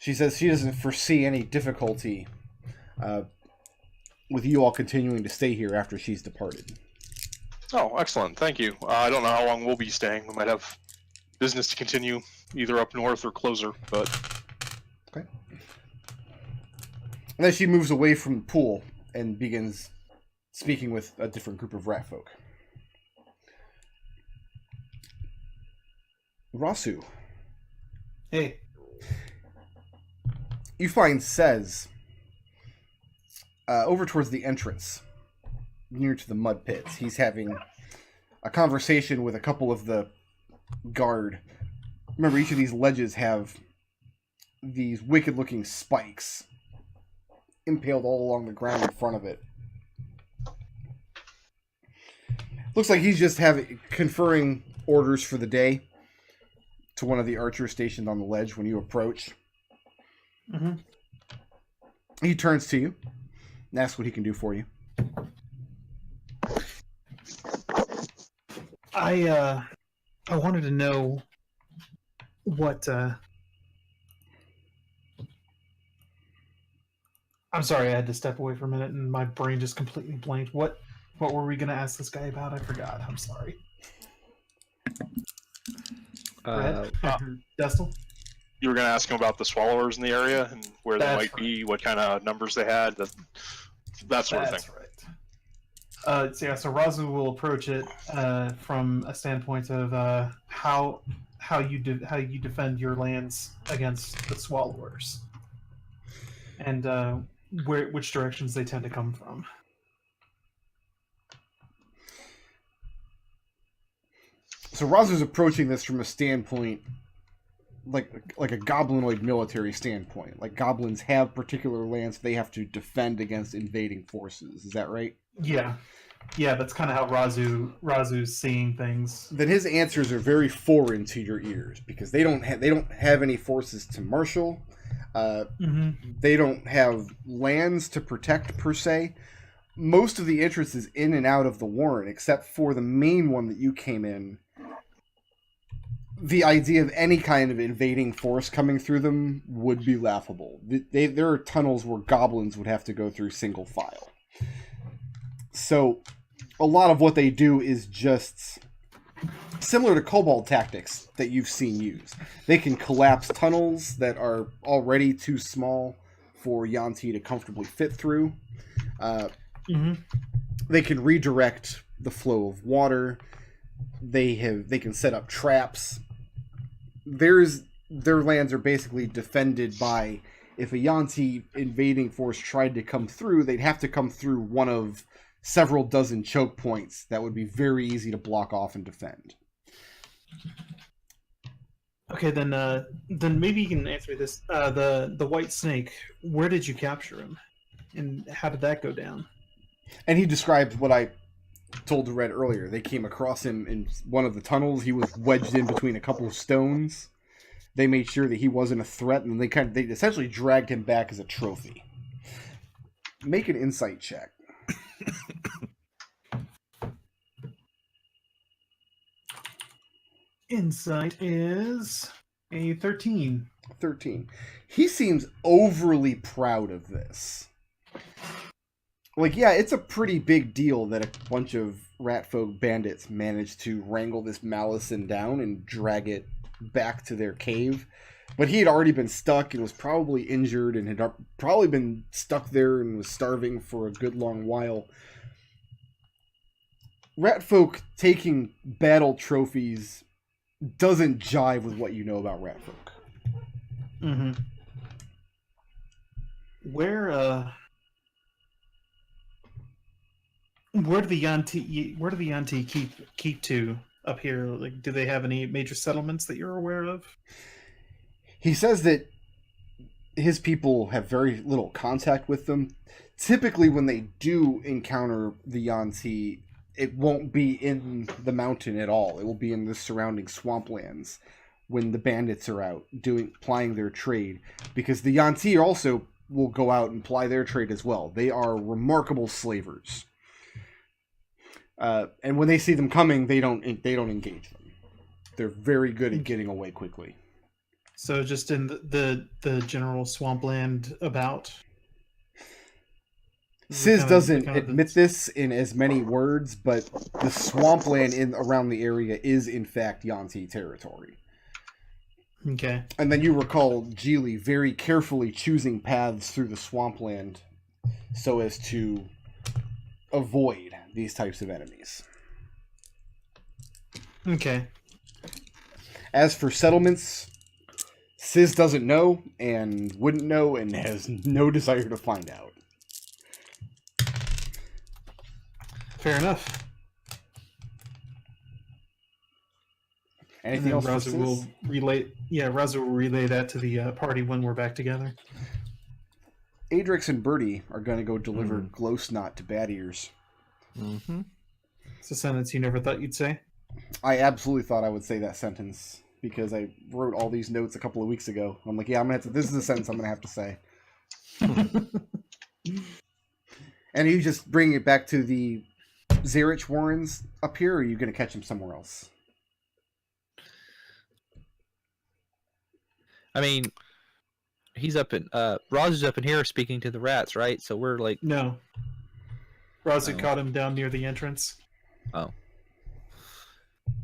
She says she doesn't foresee any difficulty with you all continuing to stay here after she's departed. Oh, excellent. Thank you. I don't know how long we'll be staying. We might have business to continue either up north or closer, but... Okay. And then she moves away from the pool and begins speaking with a different group of rat folk. Raazu. Hey. You find Says over towards the entrance, near to the mud pits. He's having a conversation with a couple of the guard. Remember, each of these ledges have these wicked-looking spikes impaled all along the ground in front of it. Looks like he's just conferring orders for the day to one of the archers stationed on the ledge when you approach. Mm-hmm. He turns to you and asks what he can do for you. I wanted to know what I'm sorry, I had to step away for a minute and my brain just completely blanked. What were we gonna ask this guy about? I forgot. I'm sorry. Destil? You were going to ask him about the swallowers in the area and where they might be, what kind of numbers they had, that sort of thing. That's right. So Raazu will approach it from a standpoint of how you defend your lands against the swallowers, and which directions they tend to come from. So Raazu's approaching this from a standpoint like a goblinoid military standpoint. Like goblins have particular lands they have to defend against invading forces. Is that right? Yeah, that's kind of how Raazu's seeing things. Then his answers are very foreign to your ears because they don't have any forces to marshal. They don't have lands to protect per se. Most of the interest is in and out of the Warren, except for the main one that you came in. The idea of any kind of invading force coming through them would be laughable. There are tunnels where goblins would have to go through single file. So, a lot of what they do is just similar to Kobold tactics that you've seen used. They can collapse tunnels that are already too small for Yuan-ti to comfortably fit through. They can redirect the flow of water. They can set up traps. Their lands are basically defended by, if a Yuan-ti invading force tried to come through, they'd have to come through one of several dozen choke points that would be very easy to block off and defend. Okay, then maybe you can answer me this. The white snake, where did you capture him? And how did that go down? And he described what I told to Red earlier. They came across him in one of the tunnels. He was wedged in between a couple of stones. They made sure that he wasn't a threat, and they essentially dragged him back as a trophy. Make an insight check. Insight is a 13. 13. He seems overly proud of this. Like, yeah, it's a pretty big deal that a bunch of ratfolk bandits managed to wrangle this Malison down and drag it back to their cave. But he had already been stuck and was probably injured and had probably been stuck there and was starving for a good long while. Ratfolk taking battle trophies doesn't jive with what you know about ratfolk. Where do the Yuan-ti keep to up here? Like, do they have any major settlements that you're aware of? He says that his people have very little contact with them. Typically, when they do encounter the Yuan-ti, it won't be in the mountain at all. It will be in the surrounding swamplands when the bandits are out plying their trade, because the Yuan-ti also will go out and ply their trade as well. They are remarkable slavers. And when they see them coming, they don't engage them. They're very good at getting away quickly. So just in the general swampland about. Sis doesn't admit this in as many words, but the swampland around the area is in fact Yuan-ti territory. Okay. And then you recall Geely very carefully choosing paths through the swampland so as to avoid these types of enemies. Okay. As for settlements, Sis doesn't know and wouldn't know and has no desire to find out. Fair enough. Anything else? Raazu will relay. Yeah, Raazu will relay that to the party when we're back together. Adrex and Birdie are going to go deliver glow snot to Bad Ears. Mm-hmm. It's a sentence you never thought you'd say. I absolutely thought I would say that sentence because I wrote all these notes a couple of weeks ago. I'm like, yeah, I'm gonna have to. This is the sentence I'm gonna have to say. And you just bring it back to the Zarich Warrens up here, or are you gonna catch them somewhere else? I mean, he's up in Raazu's up in here speaking to the rats, right? So we're like, No. Raazu caught him down near the entrance. oh.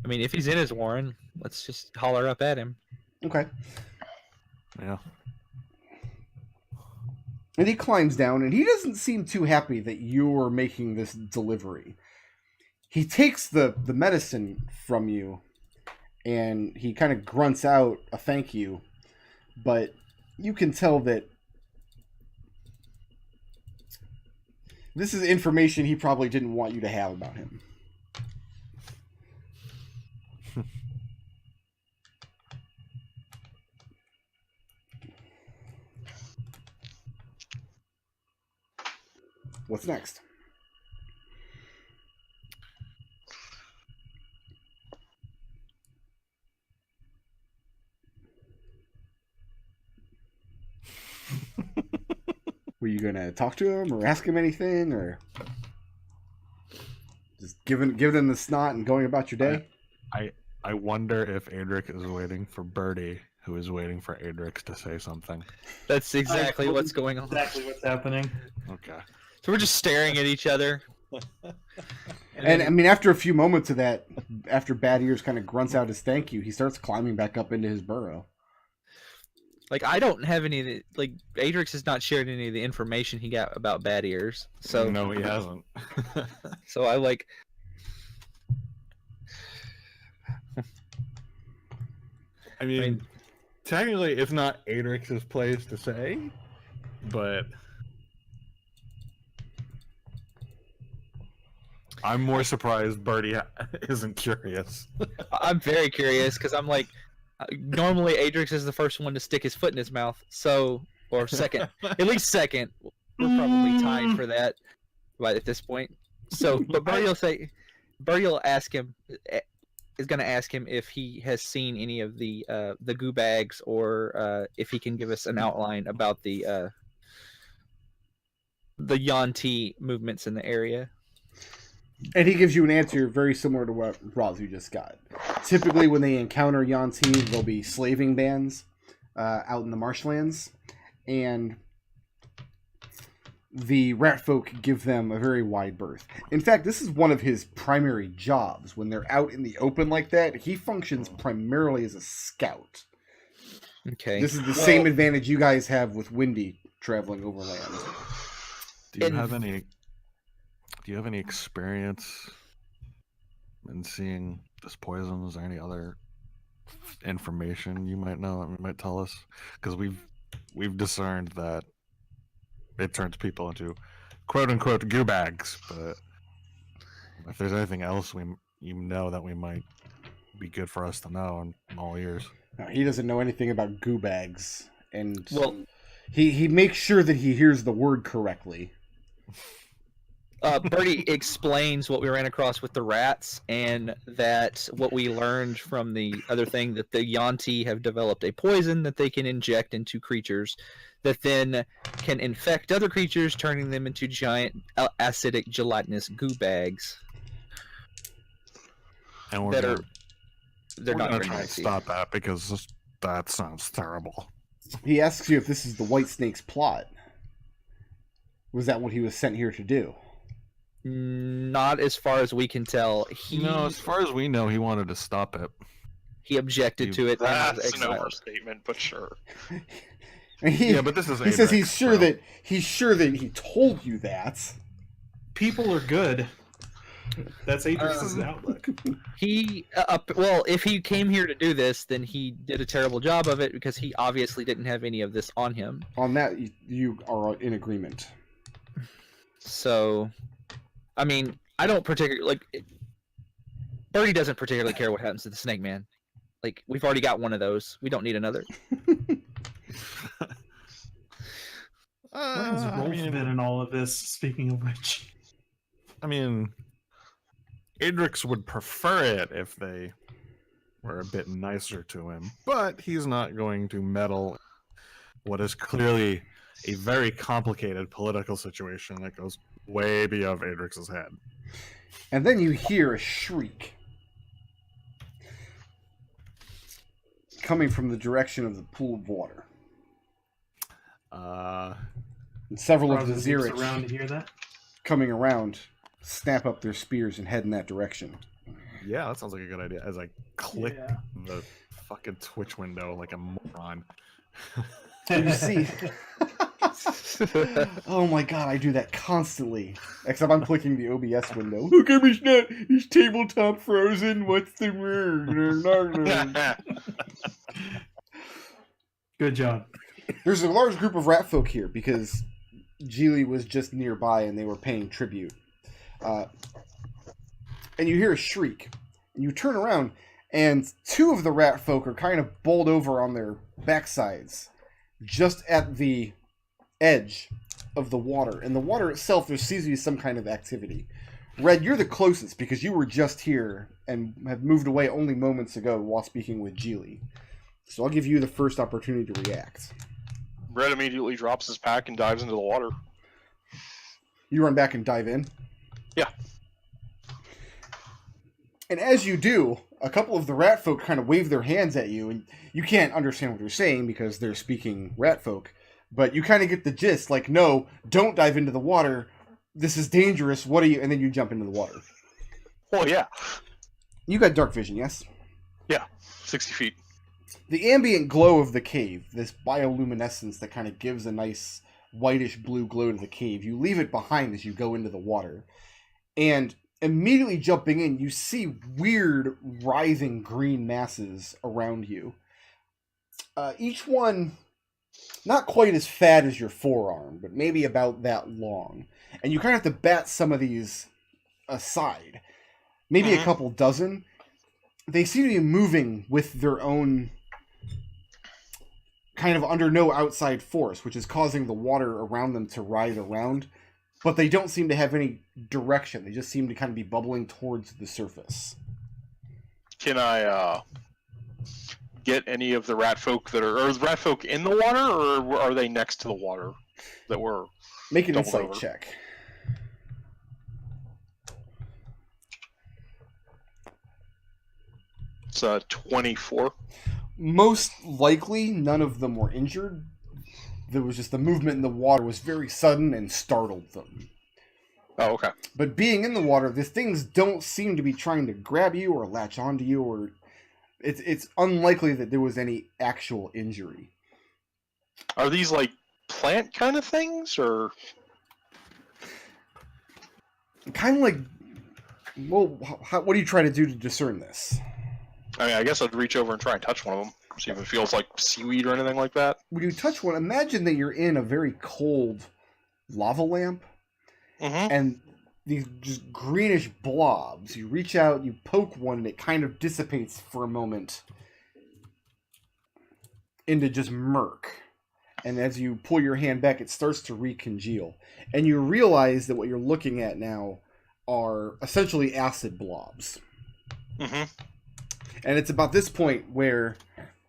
I mean, if he's in his warren, let's just holler up at him. Okay. Yeah. And he climbs down, and he doesn't seem too happy that you're making this delivery. He takes the medicine from you, and he kind of grunts out a thank you, but you can tell that this is information he probably didn't want you to have about him. What's next? Were you gonna talk to him or ask him anything, or just give them the snot and going about your day? I wonder if Adrex is waiting for Birdie, who is waiting for Adrex to say something. That's exactly what's going on. Exactly what's happening. Okay. So we're just staring at each other. And I mean, after a few moments of that, after Bad Ears kind of grunts out his thank you, he starts climbing back up into his burrow. Like, I don't have any of the, like, Adrex has not shared any of the information he got about Bad Ears. So No, he hasn't. So I like. I mean, technically, it's not Adrex's place to say, but I'm more surprised Birdie isn't curious. I'm very curious because I'm like, normally Adrex is the first one to stick his foot in his mouth. So, or second, at least second. We're probably tied for that, right at this point. So, but Birdie will ask him, is going to ask him if he has seen any of the goo bags, or if he can give us an outline about the Yuan-ti movements in the area. And he gives you an answer very similar to what Raazu just got. Typically, when they encounter Yuan-ti, there'll be slaving bands out in the marshlands, and the rat folk give them a very wide berth. In fact, this is one of his primary jobs. When they're out in the open like that, he functions primarily as a scout. Okay. This is the same advantage you guys have with Windy traveling overland. Do you have any experience in seeing this poison? Is there any other information you might know that might tell us? Because we've discerned that it turns people into quote unquote goo bags, but if there's anything else you know that we might be good for us to know, I'm all ears. No, he doesn't know anything about goo bags, and he makes sure that he hears the word correctly. Birdie explains what we ran across with the rats, and that what we learned from the other thing, that the Yuan-ti have developed a poison that they can inject into creatures that then can infect other creatures, turning them into giant acidic gelatinous goo bags. And they're not going to try and stop that, because That sounds terrible. He asks you if this is the White Snake's plot. Was that what he was sent here to do? Not as far as we can tell. No, as far as we know, he wanted to stop it. He objected to it. And was That's an exiled. overstatement, but sure. Yeah, but this is he says Adrex, he's sure that he told you that. People are good. That's Adrex's outlook. He well, if he came here to do this, then he did a terrible job of it because he obviously didn't have any of this on him. On that, you are in agreement. So, I mean, I don't particularly like. Birdie doesn't particularly care what happens to the Snake Man. Like, we've already got one of those. We don't need another. Where's Rolf been in all of this? Speaking of which, I mean, Adrex would prefer it if they were a bit nicer to him, but he's not going to meddle what is clearly a very complicated political situation that goes way beyond Adrex's head. And then you hear a shriek coming from the direction of the pool of water. And several of the Xeric around to hear that. coming around snap up their spears and head in that direction. Yeah, that sounds like a good idea. As I click the fucking Twitch window like a moron. You see... Oh my god, I do that constantly. Except I'm clicking the OBS window. Look at me, it's tabletop frozen. What's the word? Good job. There's a large group of rat folk here because Geely was just nearby and they were paying tribute. And you hear a shriek. And you turn around and two of the rat folk are kind of bowled over on their backsides. Just at the edge of the water. And the water itself, there seems to be some kind of activity. Red, you're the closest because you were just here and have moved away only moments ago while speaking with Geely. So I'll give you the first opportunity to react. Red immediately drops his pack and dives into the water. You run back and dive in? Yeah. And as you do, a couple of the rat folk kind of wave their hands at you, and you can't understand what they're saying because they're speaking rat folk. But you kind of get the gist, like, no, don't dive into the water. This is dangerous. What are you? And then you jump into the water. Well, yeah. You got dark vision, yes? Yeah, 60 feet. The ambient glow of the cave, this bioluminescence that kind of gives a nice whitish blue glow to the cave, you leave it behind as you go into the water. And immediately jumping in, you see weird, writhing green masses around you. Each one... not quite as fat as your forearm, but maybe about that long. And you kind of have to bat some of these aside. Maybe a couple dozen. They seem to be moving with their own kind of under no outside force, which is causing the water around them to writhe around. But they don't seem to have any direction. They just seem to kind of be bubbling towards the surface. Can I get any of the rat folk that are the rat folk in the water, or are they next to the water that were Make an doubled insight over? check. It's 24. Most likely, none of them were injured. There was just the movement in the water was very sudden and startled them. Oh, okay. But being in the water, these things don't seem to be trying to grab you or latch onto you, or it's unlikely that there was any actual injury. Are these like plant kind of things, or Kind of like, well, what do you try to do to discern this? I mean, I guess I'd reach over and try and touch one of them, see if it feels like seaweed or anything like that. When you touch one, imagine that you're in a very cold lava lamp, and these just greenish blobs. You reach out, you poke one, and it kind of dissipates for a moment into just murk. And as you pull your hand back, it starts to recongeal. And you realize that what you're looking at now are essentially acid blobs. And it's about this point where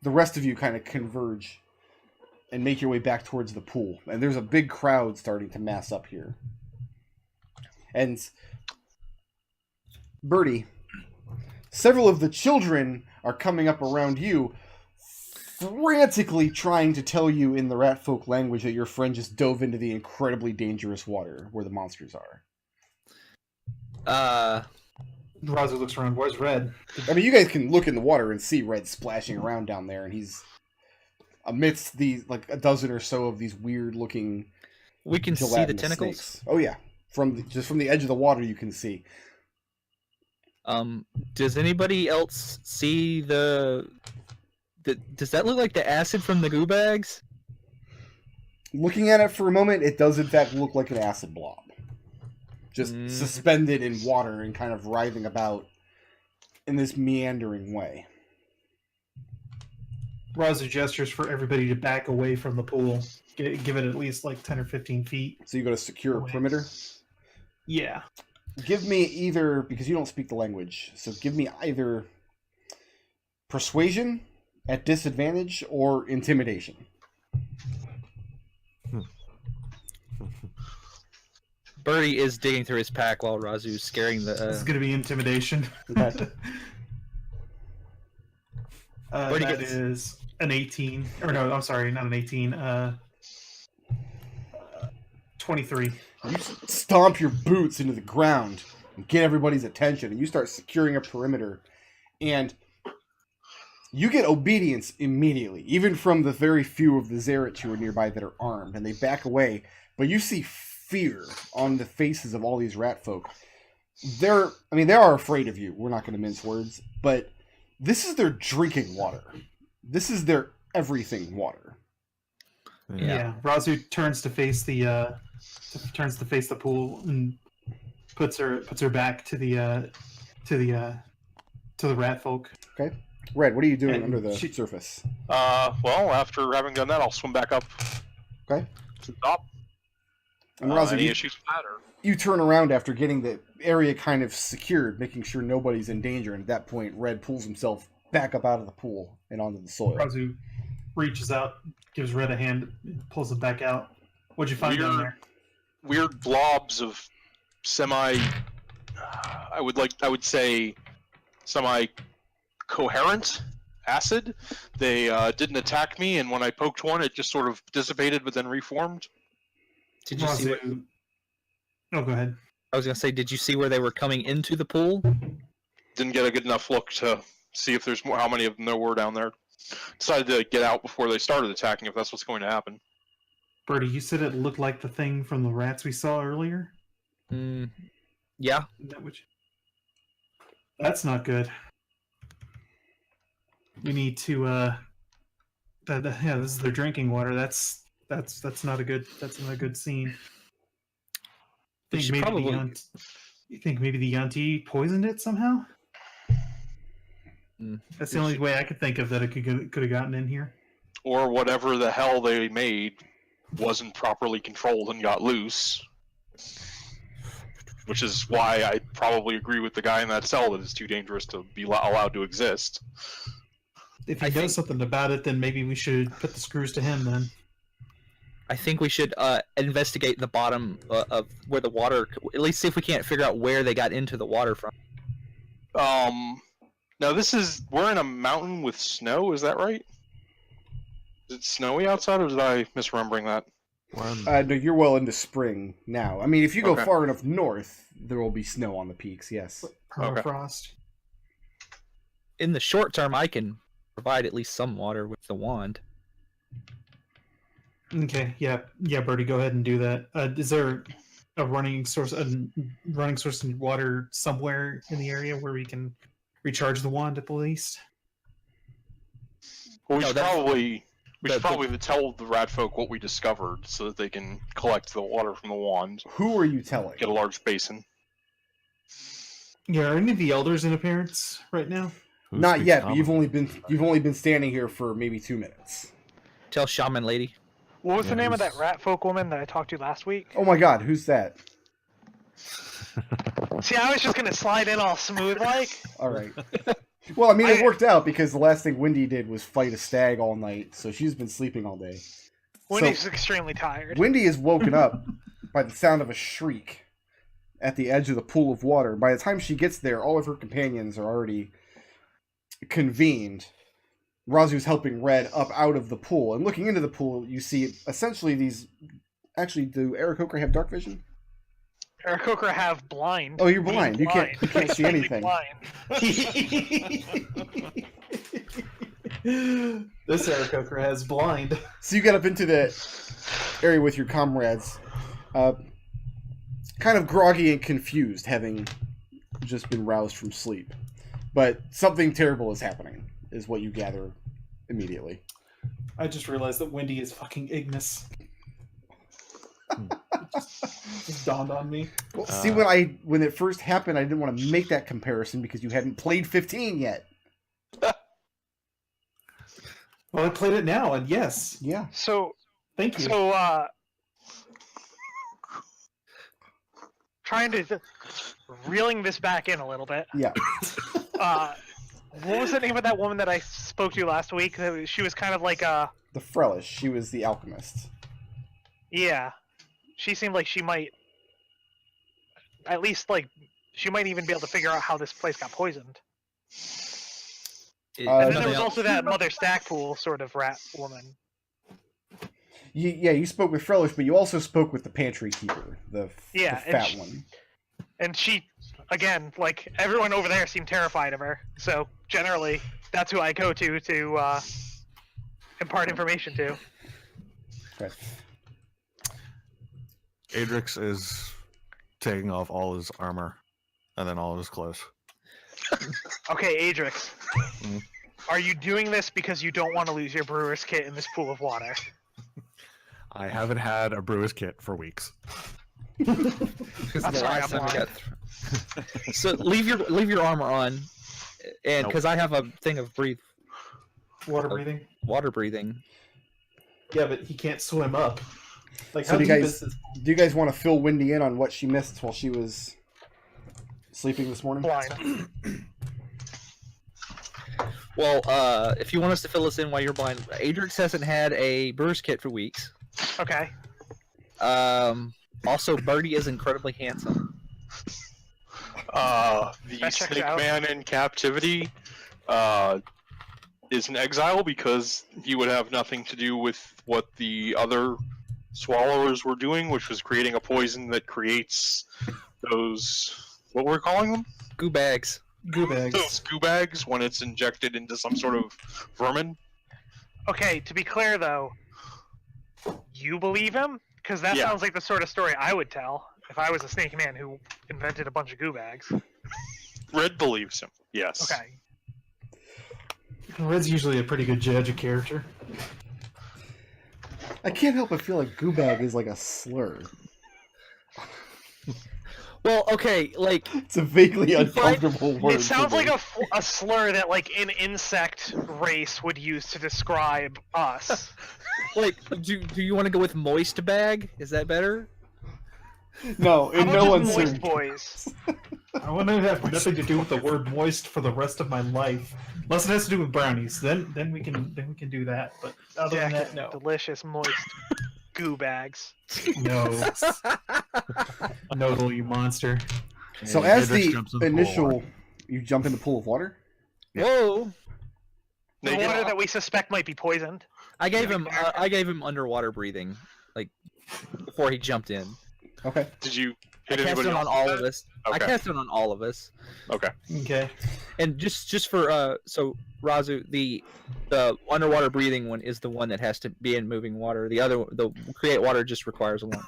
the rest of you kind of converge and make your way back towards the pool. And there's a big crowd starting to mass up here. And Birdie, several of the children are coming up around you, frantically trying to tell you in the rat folk language that your friend just dove into the incredibly dangerous water where the monsters are. Raazu looks around. Where's Red? I mean, you guys can look in the water and see Red splashing around down there, and he's amidst these, like, a dozen or so of these weird-looking We can see the gelatinous tentacles. snakes. Oh, yeah. Just from the edge of the water, you can see. Does anybody else see the? Does that look like the acid from the goo bags? Looking at it for a moment, it does in fact look like an acid blob. Just suspended in water and kind of writhing about in this meandering way. Raazu gestures for everybody to back away from the pool. Give it at least like 10 or 15 feet. So you go to secure a perimeter? Yeah. Give me either, because you don't speak the language, so give me either persuasion at disadvantage or intimidation. Birdie is digging through his pack while Raazu's scaring the. This is going to be intimidation. Okay. That is an 18. Or no, I'm sorry, not an 18. 23. You stomp your boots into the ground and get everybody's attention, and you start securing a perimeter, and you get obedience immediately, even from the very few of the Zarets who are nearby that are armed, and they back away, but you see fear on the faces of all these rat folk. They are afraid of you. We're not going to mince words, but this is their drinking water. This is their everything water. Yeah. Raazu turns to face the pool and puts her back to the rat folk. Okay. Red, what are you doing And under the surface? Well, after having done that, I'll swim back up Okay. to the top. And Raazu, Any you, issues with that? Or... you turn around after getting the area kind of secured, making sure nobody's in danger, and at that point, Red pulls himself back up out of the pool and onto the soil. Raazu reaches out, gives Red a hand, pulls it back out. What'd you find down there? Weird blobs of I would say semi-coherent acid. They didn't attack me, and when I poked one, it just sort of dissipated but then reformed. Did you see? Oh, go ahead. I was gonna say, did you see where they were coming into the pool? Didn't get a good enough look to see if there's more. How many of them there were down there? Decided to get out before they started attacking. If that's what's going to happen. Birdie, you said it looked like the thing from the rats we saw earlier? Yeah. That's not good. We need to this is their drinking water. That's not a good scene. We should probably... You think maybe the Yuan-ti poisoned it somehow? That's the only way I could think of that it could have gotten in here. Or whatever the hell they made wasn't properly controlled and got loose. Which is why I probably agree with the guy in that cell that it's too dangerous to be allowed to exist. If he knows something about it, then maybe we should put the screws to him then. I think we should investigate the bottom of where the water... At least see if we can't figure out where they got into the water from. Now we're in a mountain with snow, is that right? Is it snowy outside, or did I misremembering that? No, you're well into spring now. I mean, if you go Okay. far enough north, there will be snow on the peaks, yes. Permafrost. In the short term, I can provide at least some water with the wand. Okay, yeah, Birdie, go ahead and do that. Is there a running source of water somewhere in the area where we can recharge the wand at the least? Well, we No, should probably tell the rat folk what we discovered so that they can collect the water from the wand. Who are you telling? Get a large basin. Yeah, are any of the elders in appearance right now? Not yet, but you've only been standing here for maybe 2 minutes. Tell Shaman Lady. What was the name of that rat folk woman that I talked to last week? Oh my god, who's that? See, I was just gonna slide in all smooth like. Alright. Well, I mean, it worked out because the last thing Wendy did was fight a stag all night, so she's been sleeping all day. Wendy's extremely tired. Wendy is woken up by the sound of a shriek at the edge of the pool of water. By the time she gets there, all of her companions are already convened. Raazu's helping Red up out of the pool, and looking into the pool, you see essentially these. Actually, do Aarakocra have dark vision? Aarakocra have blind. Oh, you're Being blind. You can't see Completely anything. blind. This Aarakocra has blind. So you get up into the area with your comrades, kind of groggy and confused, having just been roused from sleep. But something terrible is happening, is what you gather immediately. I just realized that Wendy is fucking Ignis. Just dawned on me. Well, see, when it first happened, I didn't want to make that comparison because you hadn't played 15 yet. Well, I played it now, and yes. Yeah. So, Thank you. so, trying to reeling this back in a little bit. Yeah. What was the name of that woman that I spoke to last week? She was kind of like a... The Frelish. She was the alchemist. Yeah. She seemed like she might... At least, like, she might even be able to figure out how this place got poisoned. And then there was also that Mother Stackpool sort of rat woman. You spoke with Frelish, but you also spoke with the pantry keeper, the fat one. And she, again, like, everyone over there seemed terrified of her. So, generally, that's who I go to impart information to. Okay. Adrex is taking off all his armor and then all of his clothes. Okay, Adrex. Mm. Are you doing this because you don't want to lose your brewer's kit in this pool of water? I haven't had a brewer's kit for weeks. Because I'm the sorry, last I'm time we blind. got so leave your armor on, and because I have a thing of Water breathing. water breathing. Yeah, but he can't swim up. Like, So how do you deep guys- is this? Do you guys want to fill Wendy in on what she missed while she was sleeping this morning? Blind. Well, if you want us to fill us in while you're blind, Adrex hasn't had a brewer's kit for weeks. Okay. Also, Birdie is incredibly handsome. The That checks Snake out. Man in captivity is in exile because he would have nothing to do with what the other swallowers were doing, which was creating a poison that creates those... What were we calling them? Goo bags. Goo bags. Those goo bags when it's injected into some sort of vermin. Okay, to be clear, though, you believe him? Because that Yeah. sounds like the sort of story I would tell if I was a snake man who invented a bunch of goo bags. Red believes him. Yes. Okay. Red's usually a pretty good judge of character. I can't help but feel like goobag is like a slur. Well, okay, like It's a vaguely You find- uncomfortable word. It sounds for me. like a slur that like an insect race would use to describe us. do you want to go with moist bag? Is that better? No, How in about no just one's moist boys? I want to have nothing to do with the word moist for the rest of my life, unless it has to do with brownies. Then we can do that. But other than that, no, Delicious moist goo bags. no. Nodal, you monster. So And as Adrex the jumps in the pool of initial, water. you jump in the pool of water. Yeah. Whoa! The They water did- that we suspect might be poisoned. I gave him underwater breathing, like before he jumped in. Okay. Did you I hit cast anybody it on else all with of that? us. I Okay. cast it on all of us. Okay. Okay. And just for so Raazu, the underwater breathing one is the one that has to be in moving water. The create water just requires one.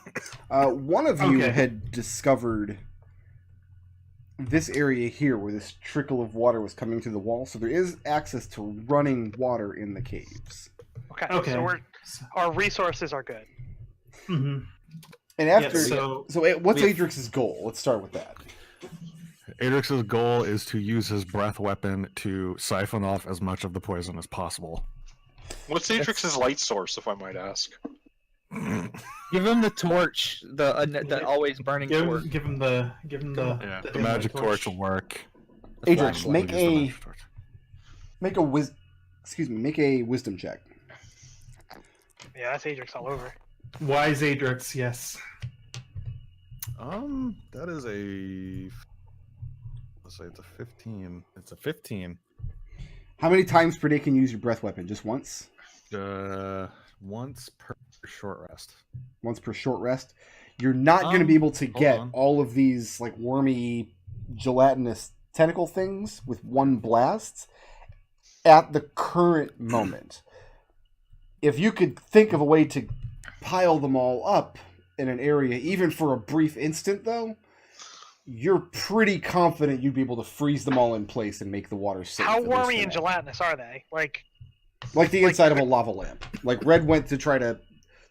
One of you Okay. had discovered this area here where this trickle of water was coming through the wall, so there is access to running water in the caves. Okay. Okay. So our resources are good. Mm-hmm. And after, so what's we have- Adrex's goal? Let's start with that. Adrex's goal is to use his breath weapon to siphon off as much of the poison as possible. What's Atrix's light source, if I might ask? Give him the torch, the always burning torch. give him the Yeah, the dim magic light torch will work. The Adrex, flashlight. make We'll use the a magic torch. make a wisdom check. Yeah, that's Adrix all over. Wise Adrex, yes. That is a. Let's say it's a 15. It's a 15. How many times per day can you use your breath weapon? Just once? Once per short rest. Once per short rest? You're not going to be able to get all of these like wormy, gelatinous tentacle things with one blast at the current moment. If you could think of a way to pile them all up in an area, even for a brief instant, though, you're pretty confident you'd be able to freeze them all in place and make the water safe. How wormy and gelatinous are they? Like the inside of a lava lamp. Like Red went to try to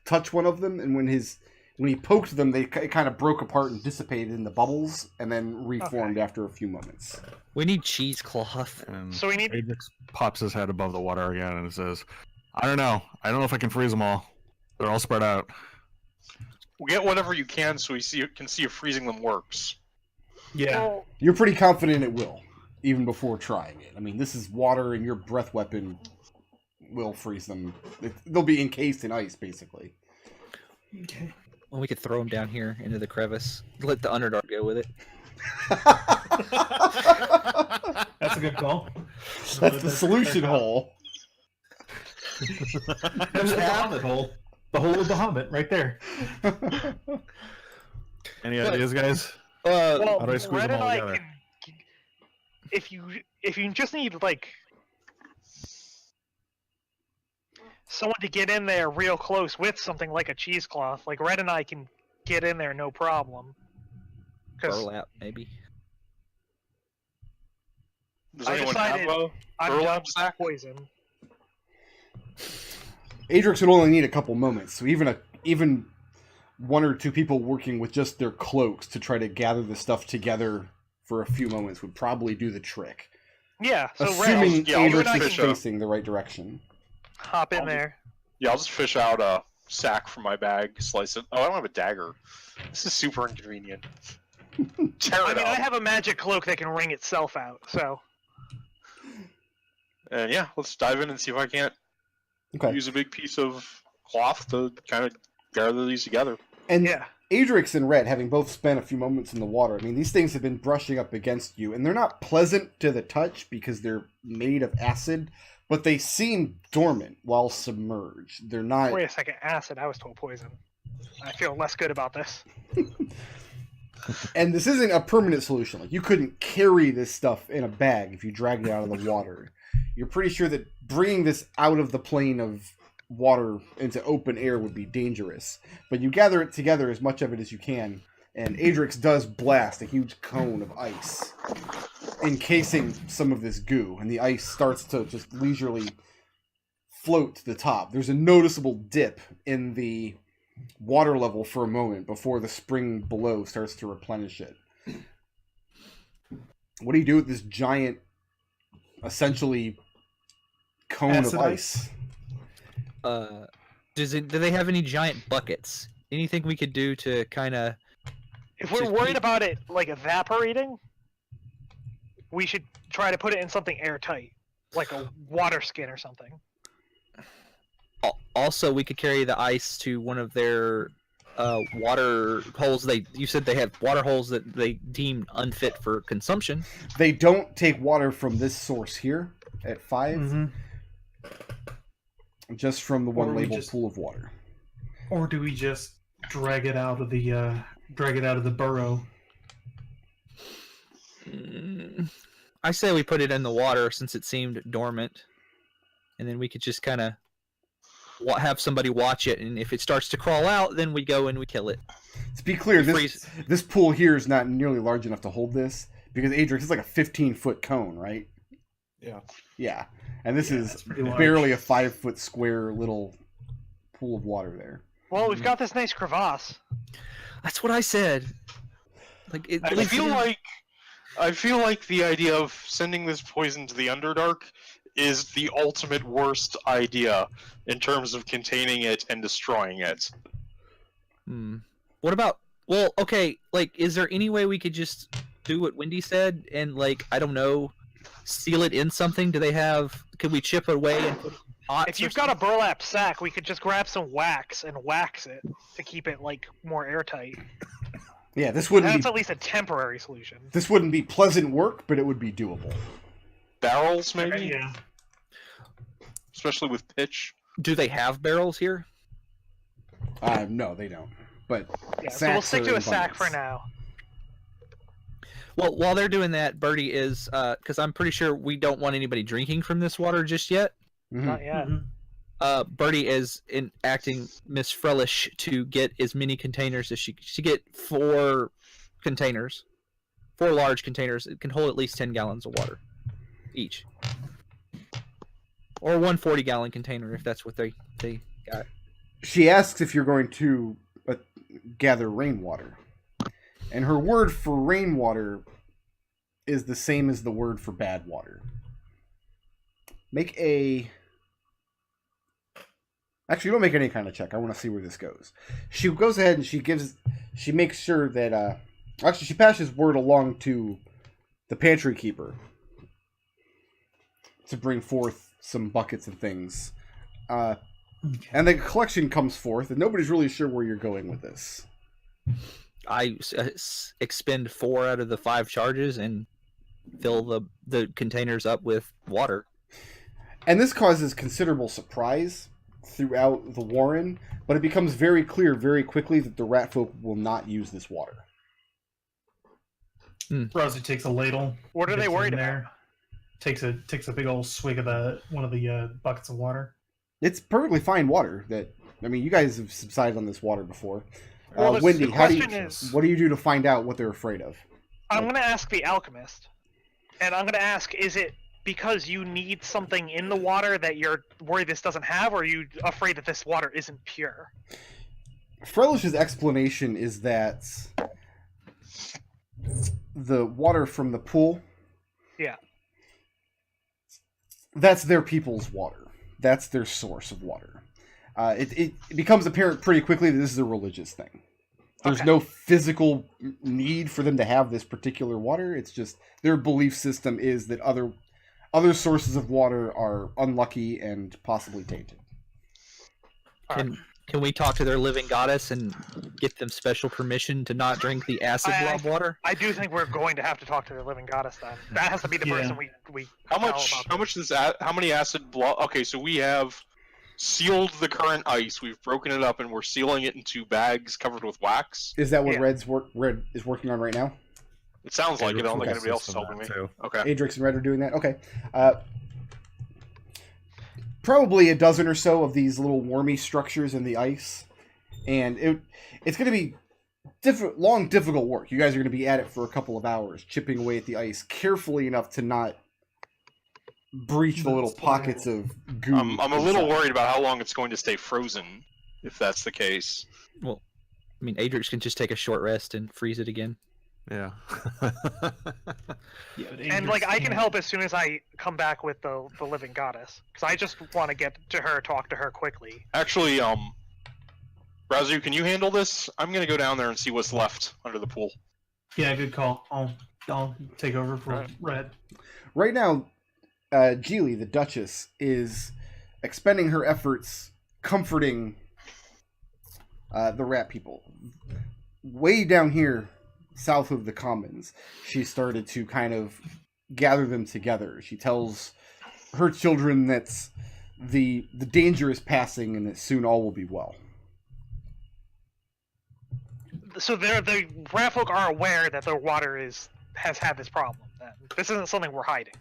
touch one of them, and when he poked them, it kind of broke apart and dissipated in the bubbles, and then reformed after a few moments. We need cheesecloth. And So we need- Adrex pops his head above the water again and says, I don't know if I can freeze them all. They're all spread out. Get whatever you can so we can see if freezing them works. Yeah. Well, You're pretty confident it will, even before trying it. I mean, this is water, and your breath weapon will freeze them. They'll be encased in ice, basically. Okay. Well, we could throw them down here into the crevice. Let the Underdark go with it. That's a good call. That's the solution hole. There's the Bahamut hole. The hole of Bahamut, right there. Any ideas, guys? well, How do I squeeze Red them all and I together? can, if you just need like someone to get in there real close with something like a cheesecloth, like Red and I can get in there no problem. 'Cause Burlap, maybe. Does I anyone have decided a I'm burlap done with sack? poison. Adrex would only need a couple moments, so even one or two people working with just their cloaks to try to gather the stuff together for a few moments would probably do the trick. Yeah, so Assuming Red, yeah, I'll Adrex is fish up. facing the right direction. hop in I'll there. Yeah, I'll just fish out a sack from my bag, slice it. Oh, I don't have a dagger. This is super inconvenient. Tear I it mean, up. I have a magic cloak that can wring itself out, so And yeah, let's dive in and see if I can't Okay. use a big piece of cloth to kind of gather these together. And yeah. Adrex and Red, having both spent a few moments in the water, I mean, these things have been brushing up against you, and they're not pleasant to the touch because they're made of acid, but they seem dormant while submerged. They're not... Wait a second, acid. I was told poison. I feel less good about this. And this isn't a permanent solution. Like, you couldn't carry this stuff in a bag if you dragged it out of the water. You're pretty sure that bringing this out of the plane of water into open air would be dangerous. But you gather it together, as much of it as you can, and Adrex does blast a huge cone of ice, encasing some of this goo, and the ice starts to just leisurely float to the top. There's a noticeable dip in the water level for a moment before the spring below starts to replenish it. What do you do with this giant, essentially, cone Acid of ice? Do they have any giant buckets? Anything we could do to kind of... If we're Just worried keep- about it like evaporating, we should try to put it in something airtight, like a water skin or something. Also, we could carry the ice to one of their water holes. You said they have water holes that they deem unfit for consumption. They don't take water from this source here at 5, Mm-hmm. just from the one Or we labeled just- pool of water. Or do we just drag it out of the burrow? I say we put it in the water since it seemed dormant, and then we could just kind of have somebody watch it, and if it starts to crawl out, then we go and we kill it. To be clear, Freeze. this pool here is not nearly large enough to hold this, because Adrex is like a 15-foot cone, right? Yeah. Yeah. And this is that's pretty large. barely a 5-foot square little pool of water there. Well, we've got this nice crevasse. That's what I said. Like it. I feel like the idea of sending this poison to the Underdark is the ultimate worst idea in terms of containing it and destroying it. What about? Well, okay. Like, is there any way we could just do what Wendy said and, like, I don't know, seal it in something? Do they have? Could we chip away and put it in pots? If you've got a burlap sack, we could just grab some wax and wax it to keep it like more airtight. Yeah, this wouldn't That's be at least a temporary solution. pleasant work, but it would be doable. Barrels, maybe? Yeah. especially with pitch. Do they have barrels here? No, they don't. But Yeah, so we'll sacks stick are to a in sack for abundance. now. Well, while they're doing that, Birdie is because I'm pretty sure we don't want anybody drinking from this water just yet. Mhm. Not yet. Birdie is acting Miss Frelish to get as many containers as she get 4 containers, 4 large containers. It can hold at least 10 gallons of water each, or 1 40-gallon container if that's what they got. She asks if you're going to gather rainwater. And her word for rainwater is the same as the word for bad water. Make a... Actually, don't make any kind of check. I want to see where this goes. She goes ahead and she makes sure that... Actually, she passes word along to the pantry keeper to bring forth some buckets and things. And the collection comes forth, and nobody's really sure where you're going with this. I expend 4 out of the 5 charges and fill the containers up with water. And this causes considerable surprise throughout the Warren, but it becomes very clear very quickly that the rat folk will not use this water. Raazu takes a ladle. What are they dips it worried in about? Takes a big old swig of one of the buckets of water. It's perfectly fine water. You guys have subsided on this water before. Well, Wendy, the what do you do to find out what they're afraid of? I'm going to ask the alchemist. And I'm going to ask, is it because you need something in the water that you're worried this doesn't have, or are you afraid that this water isn't pure? Frelish's explanation is that the water from the pool, Yeah. that's their people's water. That's their source of water. It becomes apparent pretty quickly that this is a religious thing. There's no physical need for them to have this particular water. It's just their belief system is that other sources of water are unlucky and possibly tainted. Can we talk to their living goddess and get them special permission to not drink the acid blob water? I do think we're going to have to talk to the living goddess then. That has to be the person we How tell much? about How much does how many acid blob? Okay, so we have sealed the current ice. We've broken it up and we're sealing it into bags covered with wax. Is that what Yeah. Red is working on right now? It sounds like it. I don't think Okay. anybody else is helping me. Okay. Adrex and Red are doing that? Okay. Probably a dozen or so of these little wormy structures in the ice. And it's going to be long, difficult work. You guys are going to be at it for a couple of hours, chipping away at the ice carefully enough to not breach the little pockets of goo. I'm a little worried about how long it's going to stay frozen, if that's the case. Well, Adrex can just take a short rest and freeze it again. Yeah. And I can help as soon as I come back with the living goddess, because I just want to get to her, talk to her quickly. Actually, Raazu, can you handle this? I'm gonna go down there and see what's left under the pool. Yeah, good call. I'll take over for Right. Red. Right now, Geely, the Duchess, is expending her efforts comforting the rat people. Way down here, south of the Commons, she started to kind of gather them together. She tells her children that the danger is passing and that soon all will be well. So the rat folk are aware that their water has had this problem. Then. This isn't something we're hiding.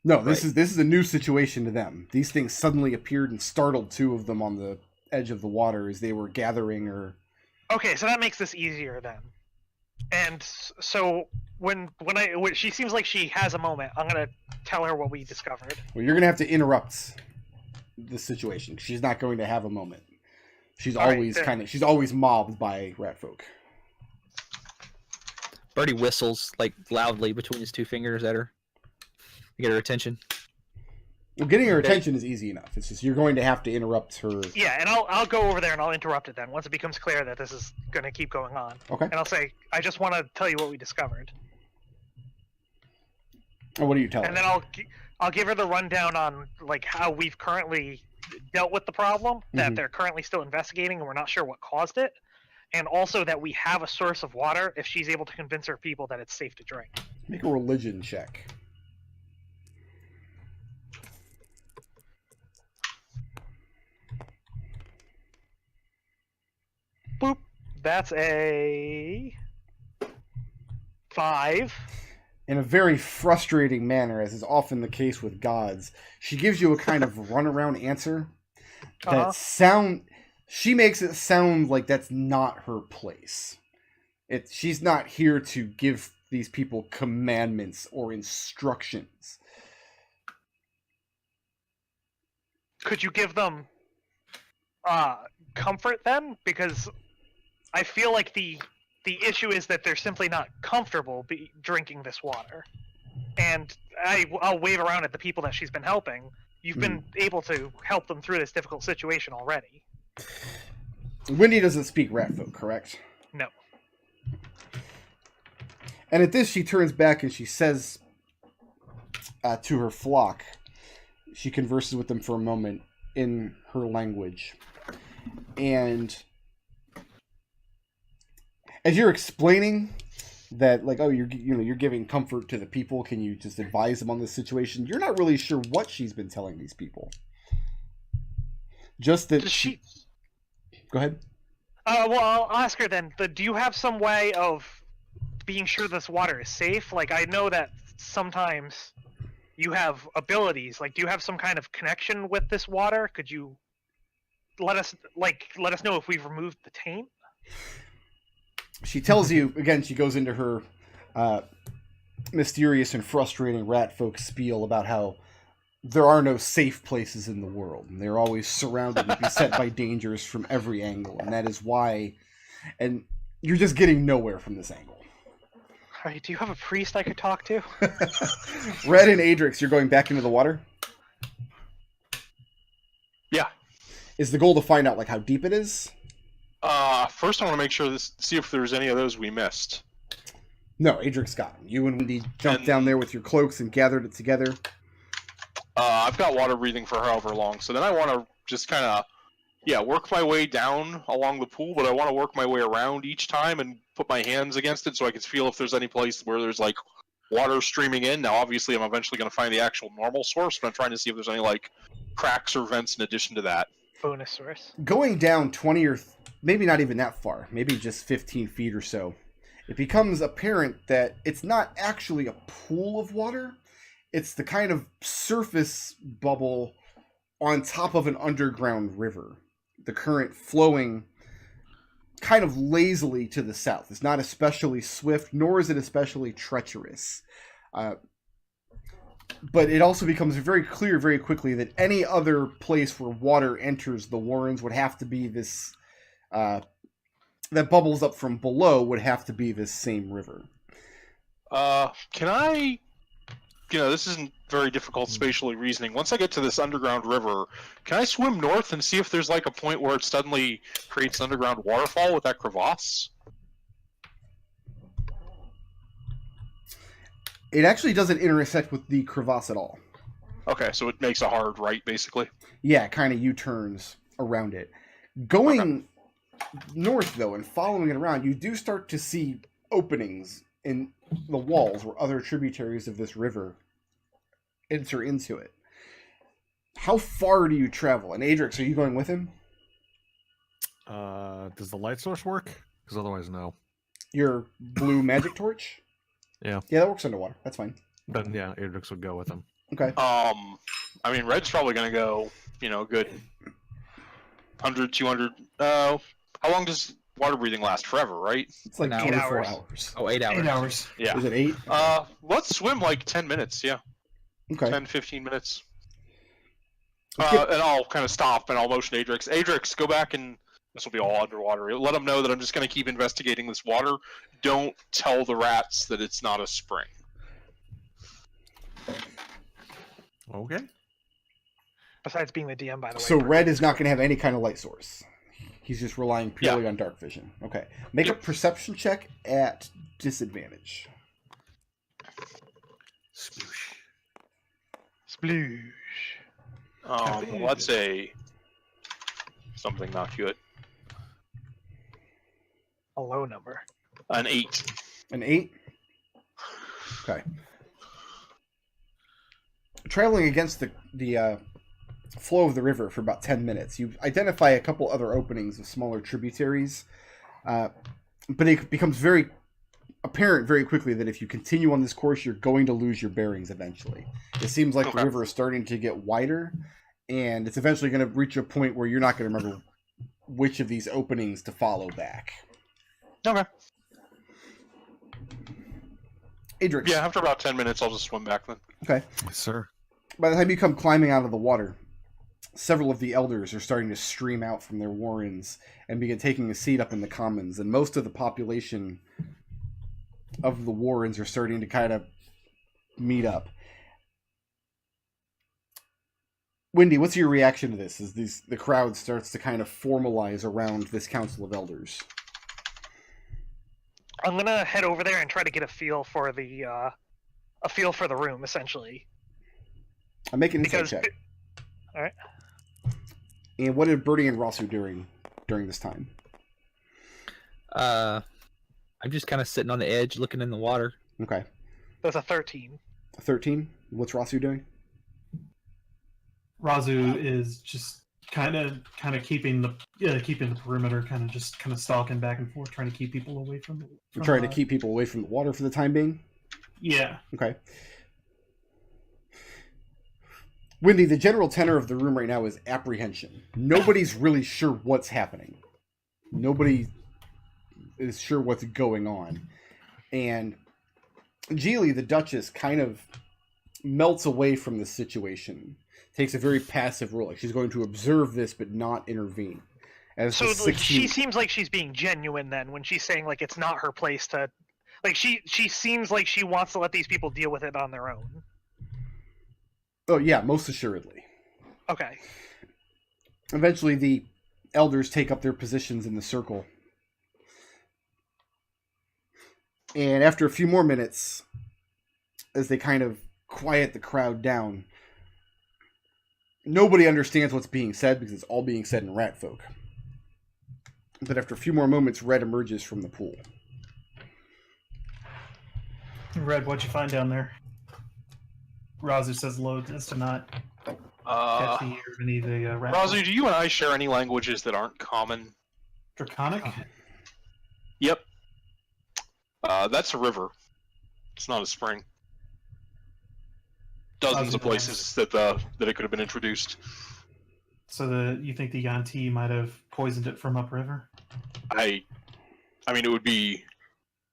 No, this is a new situation to them. These things suddenly appeared and startled 2 of them on the edge of the water as they were gathering or... Okay, so that makes this easier then. And so when she seems like she has a moment, I'm gonna tell her what we discovered. Well, you're going to have to interrupt the situation. She's not going to have a moment. She's All right, always then. she's always mobbed by rat folk. Birdie whistles loudly between his 2 fingers at her to get her attention. Well, getting her attention is easy enough. It's just you're going to have to interrupt her. Yeah, and I'll go over there and I'll interrupt it then once it becomes clear that this is gonna keep going on. Okay. And I'll say, I just want to tell you what we discovered. And what do you tell And her? then I'll give her the rundown on how we've currently dealt with the problem, that Mhm. they're currently still investigating and we're not sure what caused it, and also that we have a source of water if she's able to convince her people that it's safe to drink. Make a religion check. Boop. That's a 5. In a very frustrating manner, as is often the case with gods, she gives you a kind of runaround answer that she makes it sound like that's not her place. She's not here to give these people commandments or instructions. Could you give them comfort then? Because I feel like the issue is that they're simply not comfortable drinking this water. And I'll wave around at the people that she's been helping. You've been able to help them through this difficult situation already. Wendy doesn't speak Ratfolk, correct? No. And at this, she turns back and she says to her flock, she converses with them for a moment in her language. And as you're explaining that, like, oh, you're giving comfort to the people, can you just advise them on this situation? You're not really sure what she's been telling these people. Just that she... Go ahead. Well, I'll ask her then. Do you have some way of being sure this water is safe? Like, I know that sometimes you have abilities. Like, do you have some kind of connection with this water? Could you let us know if we've removed the taint? She tells you, again, she goes into her mysterious and frustrating rat folk spiel about how there are no safe places in the world, and they're always surrounded and beset by dangers from every angle, and that is why, and you're just getting nowhere from this angle. All right, do you have a priest I could talk to? Red and Adrex, you're going back into the water? Yeah. Is the goal to find out, like, how deep it is? First I want to make sure see if there's any of those we missed. No, Adrex got them. You and Wendy jumped down there with your cloaks and gathered it together. I've got water breathing for however long, so then I want to just kind of, work my way down along the pool, but I want to work my way around each time and put my hands against it so I can feel if there's any place where there's, like, water streaming in. Now, obviously, I'm eventually going to find the actual normal source, but I'm trying to see if there's any, like, cracks or vents in addition to that. Bonus source. Going down 20 or maybe not even that far, maybe just 15 feet or so, it becomes apparent that it's not actually a pool of water. It's the kind of surface bubble on top of an underground river. The current flowing kind of lazily to the south. It's not especially swift, nor is it especially treacherous. But it also becomes very clear very quickly that any other place where water enters the Warrens would have to be this... that bubbles up from below would have to be this same river. Can I... this isn't very difficult spatially reasoning. Once I get to this underground river, can I swim north and see if there's, like, a point where it suddenly creates an underground waterfall with that crevasse? It actually doesn't intersect with the crevasse at all. Okay, so it makes a hard right, basically? Yeah, kind of U-turns around it. Going north, though, and following it around, you do start to see openings in the walls where other tributaries of this river enter into it. How far do you travel? And Adrex, are you going with him? Does the light source work? Because otherwise, no. Your blue magic torch? Yeah. Yeah, that works underwater. That's fine. Then, yeah, Adrex would go with him. Okay. I mean, Red's probably going to go, good 100, 200... how long does water breathing last? Forever, right? It's like 24 hours. Oh, 8 hours. 8 hours. Yeah. Is it 8? Let's swim like 10 minutes, yeah. Okay. 10, 15 minutes. And I'll kind of stop and I'll motion Adrex. Adrex, go back and... This will be all underwater. Let them know that I'm just going to keep investigating this water. Don't tell the rats that it's not a spring. Okay. Besides being the DM, by the way. So Red is not going to have any kind of light source. He's just relying purely on dark vision. Okay. Make a perception check at disadvantage. Sploosh. Sploosh. Let's say something not good. A low number. An 8. An 8? Okay. Traveling against the flow of the river for about 10 minutes, you identify a couple other openings of smaller tributaries But it becomes very apparent very quickly that if you continue on this course, you're going to lose your bearings eventually. It seems like the river is starting to get wider, and it's eventually going to reach a point where you're not going to remember which of these openings to follow back. Okay. Adrex. Yeah, after about 10 minutes, I'll just swim back then. Okay. Yes, sir. By the time you come climbing out of the water, several of the elders are starting to stream out from their warrens and begin taking a seat up in the commons, and most of the population of the warrens are starting to kind of meet up. Wendy, what's your reaction to this as the crowd starts to kind of formalize around this council of elders? I'm gonna head over there and try to get a feel for the room, essentially. I'm making an insight check. All right. And what did Birdie and Raazu during this time? I'm just kind of sitting on the edge, looking in the water. Okay. That's a 13. 13. What's Raazu doing? Raazu is just kind of keeping the perimeter, kind of stalking back and forth, trying to keep people away from it. We're trying to keep people away from the water for the time being? Yeah. Okay. Wendy, the general tenor of the room right now is apprehension. Nobody's really sure what's happening. Nobody is sure what's going on. And Geely, the Duchess, kind of melts away from the situation. Takes a very passive role. Like she's going to observe this but not intervene. So like, she seems like she's being genuine then when she's saying like it's not her place to... Like she seems like she wants to let these people deal with it on their own. Oh yeah, most assuredly. Okay. Eventually the elders take up their positions in the circle. And after a few more minutes, as they kind of quiet the crowd down, nobody understands what's being said because it's all being said in rat folk. But after a few more moments, Red emerges from the pool. Red, what'd you find down there? Raazu says low as to not catch the ear of any of the rat folk. Raazu, do you and I share any languages that aren't common? Draconic? Yep. That's a river. It's not a spring. Dozens of places that it could have been introduced. So you think the Yuan-ti might have poisoned it from upriver? I mean, it would be...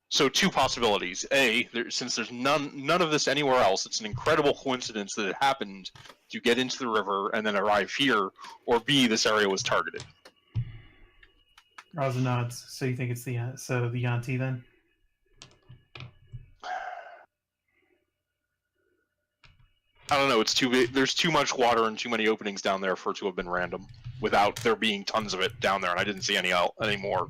So two possibilities. A, since there's none of this anywhere else, it's an incredible coincidence that it happened to get into the river and then arrive here. Or B, this area was targeted. Raazu nods. So you think it's the Yuan-ti then? I don't know. It's too big. There's too much water and too many openings down there for it to have been random, without there being tons of it down there, and I didn't see any more.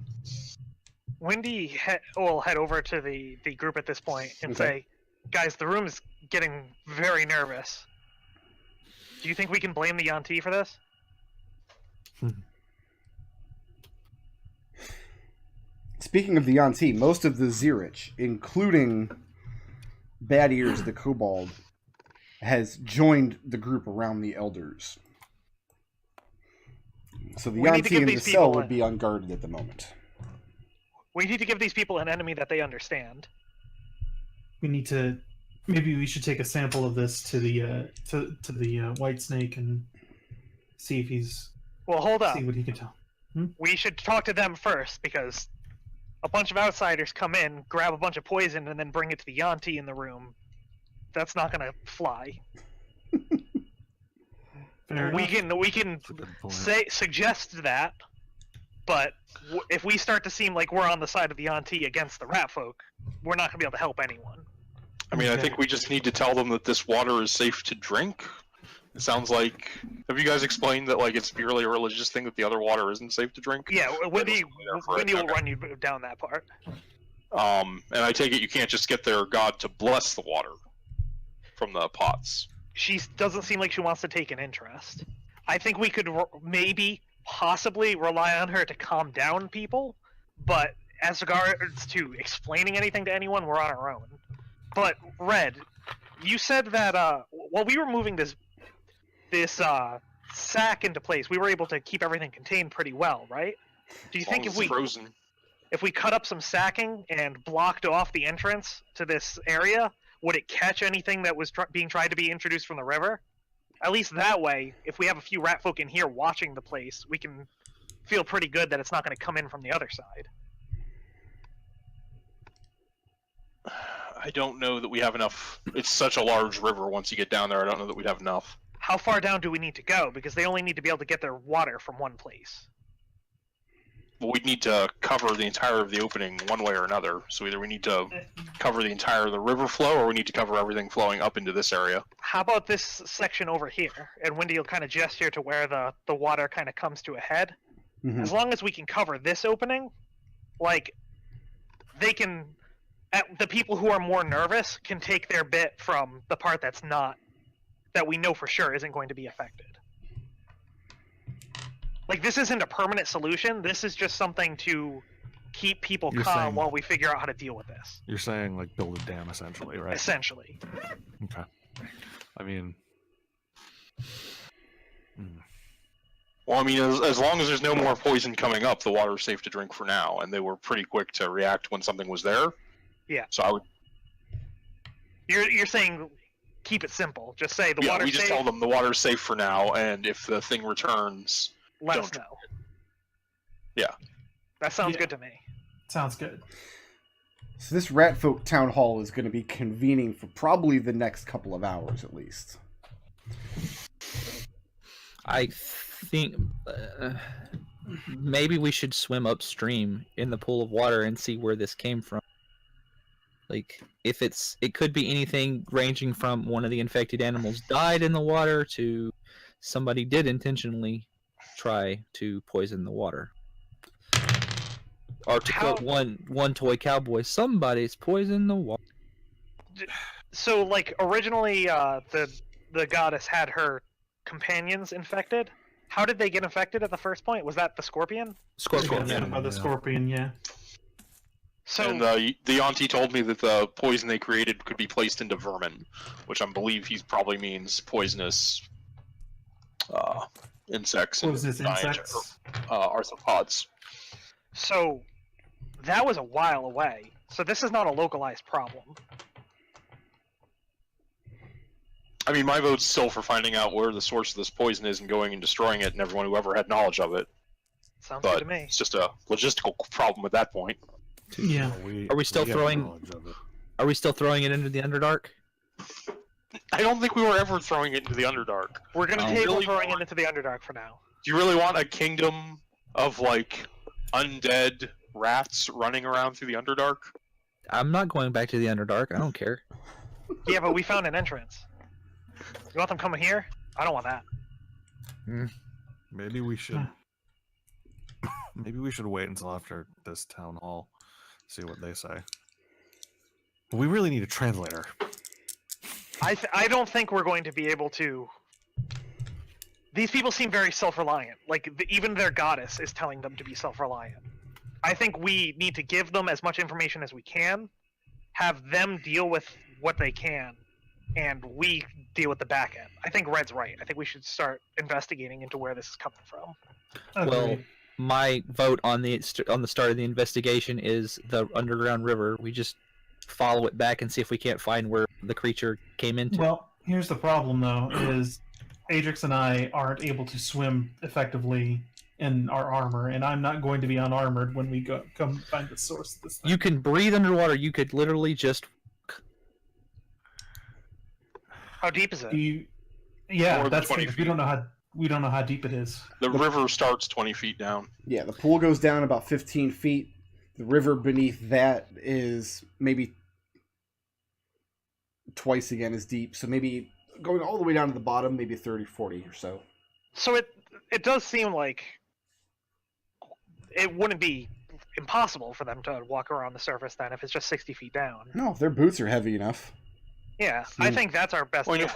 Wendy will head over to the group at this point and say, "Guys, the room is getting very nervous. Do you think we can blame the Yuan-ti for this?" Speaking of the Yuan-ti, most of the Zirich, including Bad Ears the Kobold, has joined the group around the elders. So the Yuan-ti in the cell would be unguarded at the moment. We need to give these people an enemy that they understand. We need to... Maybe we should take a sample of this to the White Snake and see if he's... Well, hold up. See what he can tell. We should talk to them first, because a bunch of outsiders come in, grab a bunch of poison, and then bring it to the Yuan-ti in the room. That's not going to fly. We can suggest that, but if we start to seem like we're on the side of the Yuan-ti against the rat folk, we're not going to be able to help anyone. I mean, I think we just need to tell them that this water is safe to drink. It sounds like... Have you guys explained that like it's purely a religious thing that the other water isn't safe to drink? Yeah, Wendy will run you down that part. And I take it you can't just get their god to bless the water from the pots. She doesn't seem like she wants to take an interest. I think we could possibly rely on her to calm down people, but as regards to explaining anything to anyone, we're on our own. But Red, you said that while we were moving this sack into place, we were able to keep everything contained pretty well, right? Do you think if we if we cut up some sacking and blocked off the entrance to this area, would it catch anything that was being tried to be introduced from the river? At least that way, if we have a few rat folk in here watching the place, we can feel pretty good that it's not going to come in from the other side. I don't know that we have enough. It's such a large river. Once you get down there, I don't know that we'd have enough. How far down do we need to go? Because they only need to be able to get their water from one place. Well, we'd need to cover the entire of the opening one way or another. So either we need to cover the entire of the river flow, or we need to cover everything flowing up into this area. How about this section over here? And Wendy will kind of gesture to where the water kind of comes to a head. Mhm. As long as we can cover this opening, like, they can... the people who are more nervous can take their bit from the part that's not... that we know for sure isn't going to be affected. Like, this isn't a permanent solution. This is just something to keep people calm while we figure out how to deal with this. You're saying, like, build a dam, essentially, right? Essentially. Okay. I mean... Well, I mean, as long as there's no more poison coming up, the water's safe to drink for now, and they were pretty quick to react when something was there. Yeah. So I would... You're saying keep it simple. Just say the water's safe. Yeah, we just tell them the water's safe for now, and if the thing returns... Let us know. Yeah. That sounds good to me. Sounds good. So this Ratfolk Town Hall is going to be convening for probably the next couple of hours at least. I think maybe we should swim upstream in the pool of water and see where this came from. Like, if it could be anything ranging from one of the infected animals died in the water to somebody did intentionally try to poison the water. Or to quote one toy cowboy, somebody's poisoned the water. So, like, originally, the goddess had her companions infected. How did they get infected at the first point? Was that the scorpion? Scorpion. By the scorpion, yeah. So, and the Yuan-ti told me that the poison they created could be placed into vermin, which I believe he probably means poisonous insects. Poisonous insects? Arthropods. So, that was a while away. So this is not a localized problem. I mean, my vote's still for finding out where the source of this poison is and going and destroying it, and everyone who ever had knowledge of it. Sounds But good to me. it's just a logistical problem at that point. Yeah. Are we still throwing it into the Underdark? I don't think we were ever throwing it into the Underdark. We're gonna table throwing it into the Underdark for now. Do you really want a kingdom of, like, undead rats running around through the Underdark? I'm not going back to the Underdark. I don't care. Yeah, but we found an entrance. You want them coming here? I don't want that. Maybe we should... Maybe we should wait until after this town hall. See what they say. We really need a translator. I don't think we're going to be able to... These people seem very self-reliant. Like, even their goddess is telling them to be self-reliant. I think we need to give them as much information as we can, have them deal with what they can, and we deal with the back end. I think Red's right. I think we should start investigating into where this is coming from. Well, my vote on the start of the investigation is the underground river. We just follow it back and see if we can't find where the creature came into. Well, here's the problem, though, is Adrex and I aren't able to swim effectively in our armor, and I'm not going to be unarmored when we come find the source of this thing. You can breathe underwater. You could literally just... How deep is it? More than 20 we don't know how deep it is. The river starts 20 feet down. Yeah, the pool goes down about 15 feet. The river beneath that is maybe twice again as deep. So maybe going all the way down to the bottom, maybe 30, 40 or so. So it does seem like it wouldn't be impossible for them to walk around the surface then if it's just 60 feet down. No, if their boots are heavy enough. Yeah, I think that's our best. I mean,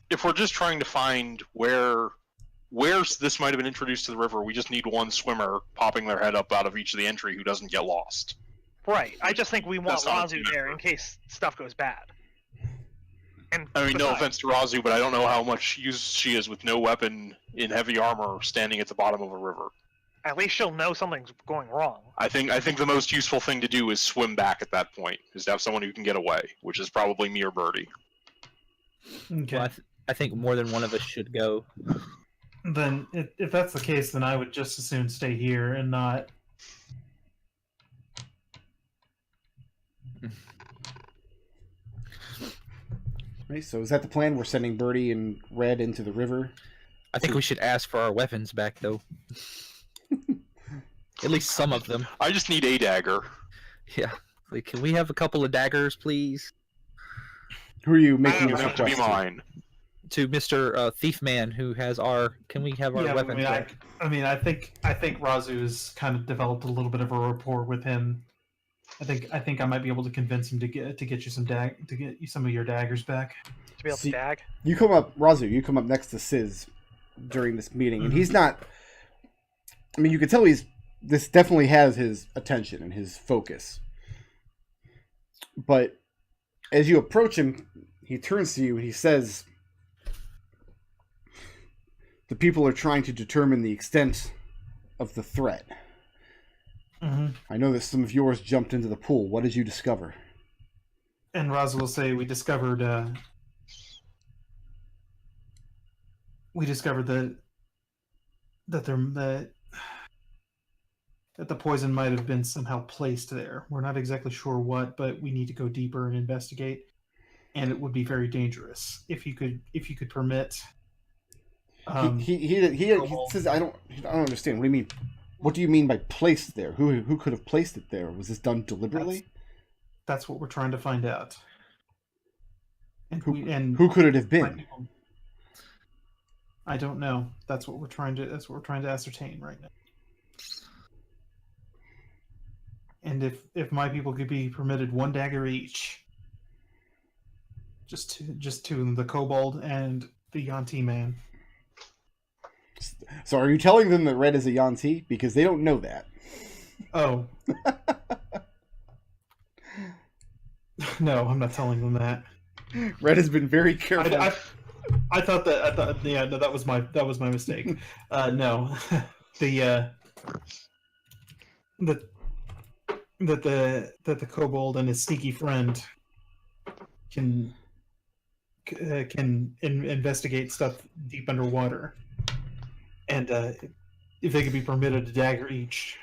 if we're just trying to find where this might have been introduced to the river, we just need one swimmer popping their head up out of each of the entry who doesn't get lost. Right. I just think we want That's not Raazu there in case stuff goes bad. And I mean, no besides- offense to Raazu, but I don't know how much use she is with no weapon in heavy armor standing at the bottom of a river. At least she'll know something's going wrong. I think the most useful thing to do is swim back at that point, is to have someone who can get away, which is probably me or Birdie. Okay. Well, I think more than one of us should go. Then, if that's the case, then I would just as soon stay here and not. Right, so is that the plan? We're sending Birdie and Red into the river? I think we should ask for our weapons back, though. At least some of them. I just need a dagger. Yeah. Like, can we have a couple of daggers, please? Who are you It making would this have to be request to? mine. To Mr. Thief Man, who has our... Can we have our Yeah, weapons back? I think Raazu's kind of developed a little bit of a rapport with him. I think I might be able to convince him to get you some of your daggers back. To be able See- to dag. You come up, Raazu, you come up next to Sizz during this meeting, and he's not... I mean, you can tell this definitely has his attention and his focus. But as you approach him, he turns to you and he says, the people are trying to determine the extent of the threat. Mm-hmm. I know that some of yours jumped into the pool. What did you discover? And Raazu will say, we discovered that the poison might have been somehow placed there. We're not exactly sure what, but we need to go deeper and investigate. And it would be very dangerous if you could permit. He says, I don't understand. What do you mean? What do you mean by placed there? Who could have placed it there? Was this done deliberately? That's what we're trying to find out. And Who could it have been? I don't know. That's what we're trying to ascertain right now. And if my people could be permitted one dagger each, just to the Kobold and the Yuan-ti man. So are you telling them that Red is a Yuan-ti? Because they don't know that. Oh. No, I'm not telling them that. Red has been very careful. I thought that was my mistake. No, the Kobold and his sneaky friend can investigate stuff deep underwater, and if they could be permitted a dagger each.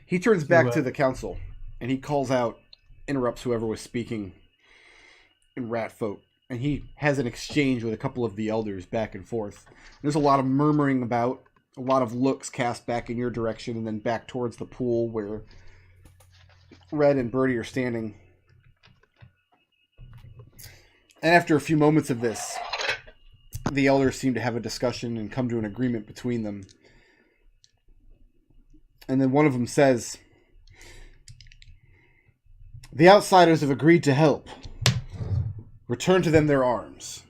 He turns back to the council, and he calls out, interrupts whoever was speaking in Rat Folk, and he has an exchange with a couple of the elders back and forth. There's a lot of murmuring about, a lot of looks cast back in your direction, and then back towards the pool where Red and Birdie are standing. And after a few moments of this, the elders seem to have a discussion and come to an agreement between them. And then one of them says, "The outsiders have agreed to help. Return to them their arms."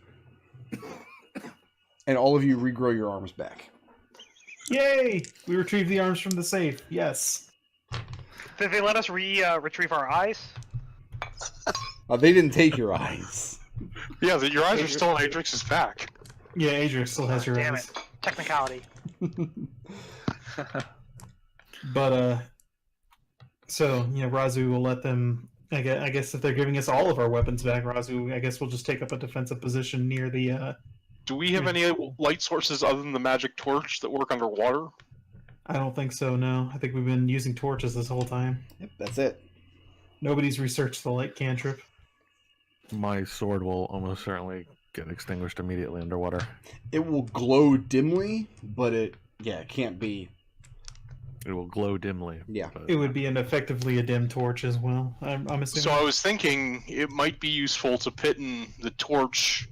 And all of you regrow your arms back. Yay! We retrieved the arms from the safe. Yes. Did they let us retrieve our eyes? They didn't take your eyes. Yeah, your eyes are still on Adrex's back. Yeah, Adrex still has your Damn eyes. it. Technicality. But so Raazu will let them. I guess if they're giving us all of our weapons back, Raazu, I guess we'll just take up a defensive position near the. Do we have any light sources other than the magic torch that work underwater? I don't think so. No, I think we've been using torches this whole time. Yep, that's it. Nobody's researched the light cantrip. My sword will almost certainly get extinguished immediately underwater. It will glow dimly, but it can't be. It will glow dimly. Yeah. but- It would be effectively a dim torch as well. I'm assuming. So I was thinking it might be useful to pit in the torch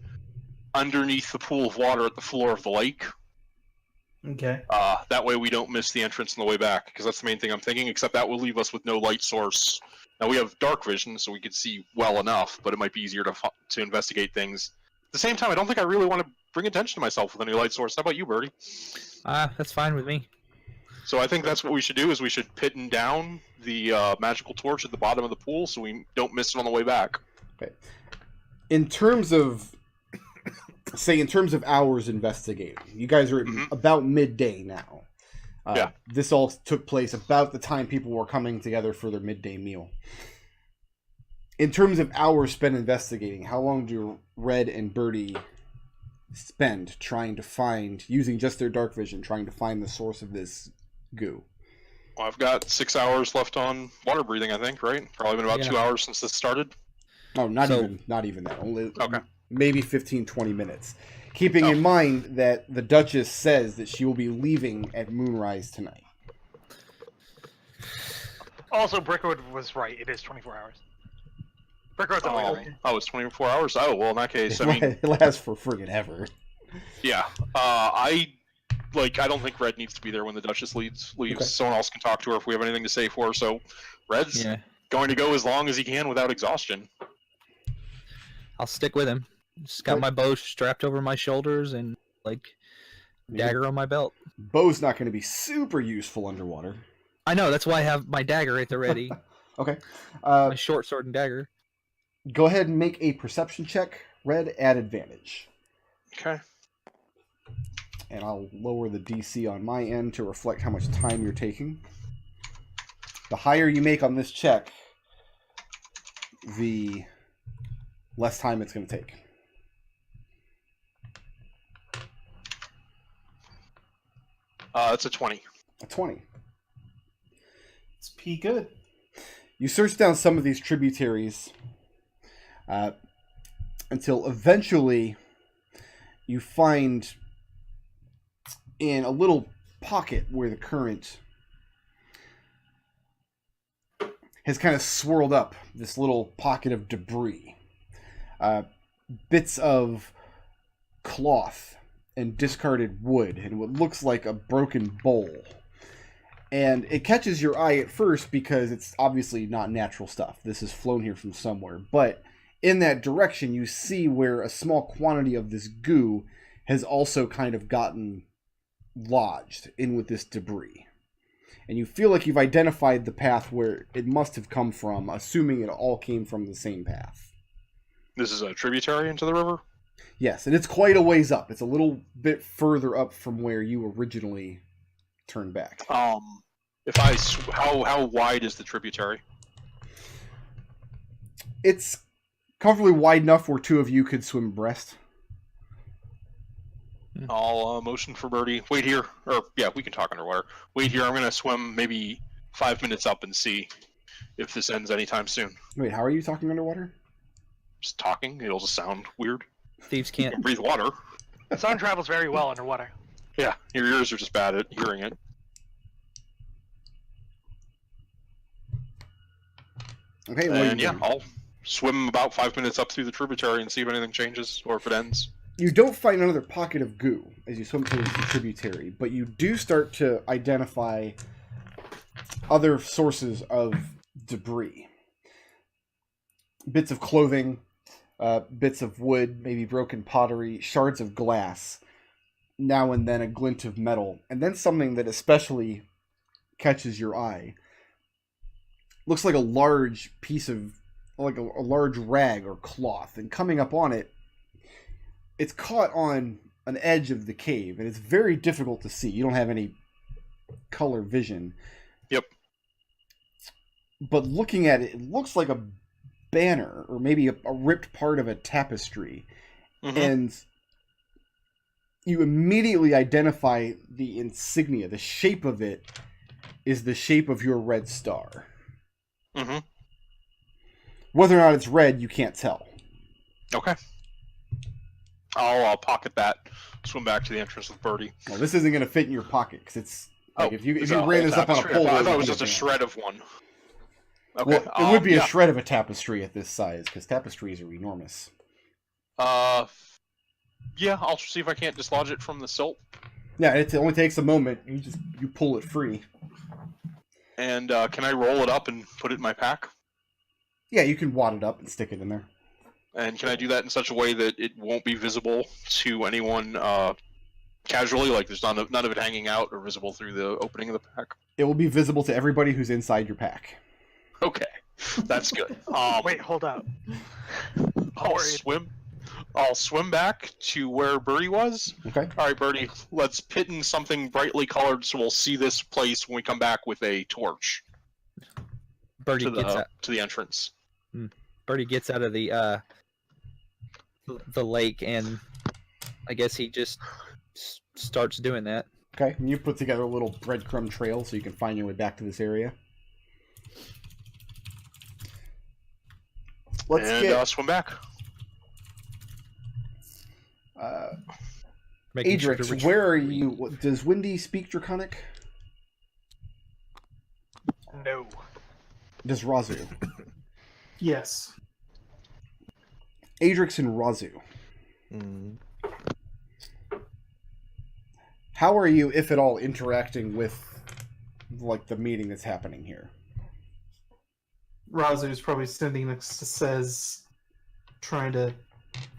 underneath the pool of water at the floor of the lake. Okay. That way we don't miss the entrance on the way back, because that's the main thing I'm thinking, except that will leave us with no light source. Now we have dark vision, so we could see well enough, but it might be easier to investigate things. At the same time, I don't think I really want to bring attention to myself with any light source. How about you, Birdie? That's fine with me. So I think that's what we should do, is we should pin down the magical torch at the bottom of the pool so we don't miss it on the way back. Okay. In terms of hours investigating, you guys are at about midday now. This all took place about the time people were coming together for their midday meal. In terms of hours spent investigating, how long do Red and Birdie spend trying to find, using just their dark vision, trying to find the source of this goo? Well, I've got 6 hours left on water breathing, I think, right? Probably been about 2 hours since this started. Oh, not even that. Only okay. Maybe 15, 20 minutes. Keeping in mind that the Duchess says that she will be leaving at moonrise tonight. Also, Brickwood was right. It is 24 hours. Brickwood's always right. Oh, it's 24 hours? Oh, well, in that case, I mean... It lasts for friggin' ever. Yeah. I don't think Red needs to be there when the Duchess leaves. Okay. Someone else can talk to her if we have anything to say for her, so Red's going to go as long as he can without exhaustion. I'll stick with him. Just got my bow strapped over my shoulders and, dagger on my belt. Bow's not going to be super useful underwater. I know, that's why I have my dagger at the ready. Okay. My short sword and dagger. Go ahead and make a perception check. Red, at advantage. Okay. And I'll lower the DC on my end to reflect how much time you're taking. The higher you make on this check, the less time it's going to take. It's a 20. A 20. It's pretty good. You search down some of these tributaries until eventually you find in a little pocket where the current has kind of swirled up, this little pocket of debris. Bits of cloth and discarded wood and what looks like a broken bowl. And it catches your eye at first because it's obviously not natural stuff. This is flown here from somewhere. But in that direction, you see where a small quantity of this goo has also kind of gotten lodged in with this debris. And you feel like you've identified the path where it must have come from, assuming it all came from the same path. This is a tributary into the river? Yes, and it's quite a ways up. It's a little bit further up from where you originally turned back. How wide is the tributary? It's comfortably wide enough where two of you could swim abreast. I'll motion for Birdie. Wait here. We can talk underwater. Wait here. I'm going to swim maybe 5 minutes up and see if this ends anytime soon. Wait, how are you talking underwater? Just talking. It'll just sound weird. Thieves can't breathe water. Sound travels very well underwater. Yeah, your ears are just bad at hearing it. Okay, I'll swim about 5 minutes up through the tributary and see if anything changes or if it ends. You don't find another pocket of goo as you swim towards the tributary, but you do start to identify other sources of debris. Bits of clothing, bits of wood, maybe broken pottery, shards of glass, now and then a glint of metal, and then something that especially catches your eye. Looks like a large piece of, like a large rag or cloth, and coming up on it, it's caught on an edge of the cave, and it's very difficult to see. You don't have any color vision. Yep. But looking at it, it looks like a banner, or maybe a ripped part of a tapestry. Mm-hmm. And you immediately identify the insignia. The shape of it is the shape of your red star. Mm-hmm. Whether or not it's red, you can't tell. Okay. I'll pocket that, swim back to the entrance with Birdie. Well, this isn't going to fit in your pocket, because it's... if you ran this up on a pole... I thought it was just a shred of one. Okay. Well, it would be a shred of a tapestry at this size, because tapestries are enormous. Yeah, I'll see if I can't dislodge it from the silt. Yeah, it only takes a moment. You pull it free. And can I roll it up and put it in my pack? Yeah, you can wad it up and stick it in there. And can I do that in such a way that it won't be visible to anyone casually? Like there's none of it hanging out or visible through the opening of the pack? It will be visible to everybody who's inside your pack. Okay, that's good. Wait, hold up. I'll swim I'll swim back to where Birdie was. Okay. All right, Birdie, let's pit in something brightly colored so we'll see this place when we come back with a torch Birdie gets out. to the entrance. Birdie gets out of the lake, and I guess he just starts doing that. Okay, and you put together a little breadcrumb trail so you can find your way back to this area. Let's swim back. Adrex, where are you? Does Windy speak Draconic? No. Does Raazu? Yes. Adrex and Raazu. How are you, if at all, interacting with like the meeting that's happening here? Raazu is probably standing next to Says, trying to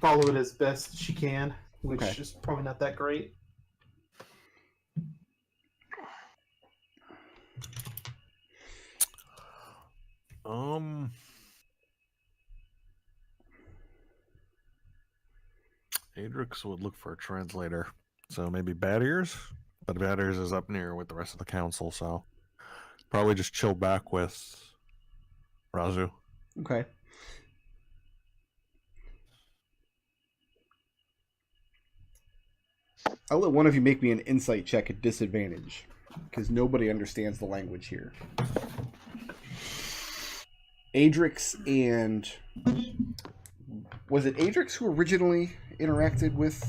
follow it as best she can, which is probably not that great. Adrex would look for a translator. So maybe Bad Ears? But Bad Ears is up near with the rest of the council, so probably just chill back with Raazu. Okay. I'll let one of you make me an insight check at disadvantage, because nobody understands the language here. Adrex and... Was it Adrex who originally interacted with...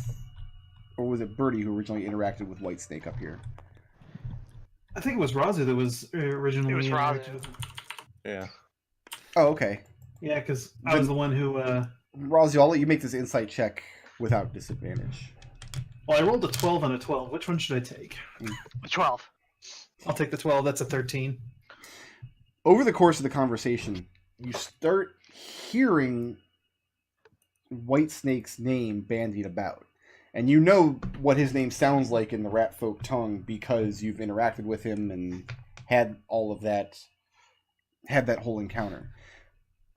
Or was it Birdie who originally interacted with Whitesnake up here? I think it was Raazu that was originally... It was Raazu. Yeah. Oh, okay. Yeah, because I was the one who... Raazu, I'll let you make this insight check without disadvantage. Well, I rolled a 12 on a 12. Which one should I take? 12. I'll take the 12. That's a 13. Over the course of the conversation, you start hearing Whitesnake's name bandied about. And you know what his name sounds like in the rat folk tongue because you've interacted with him and had all of that, had that whole encounter.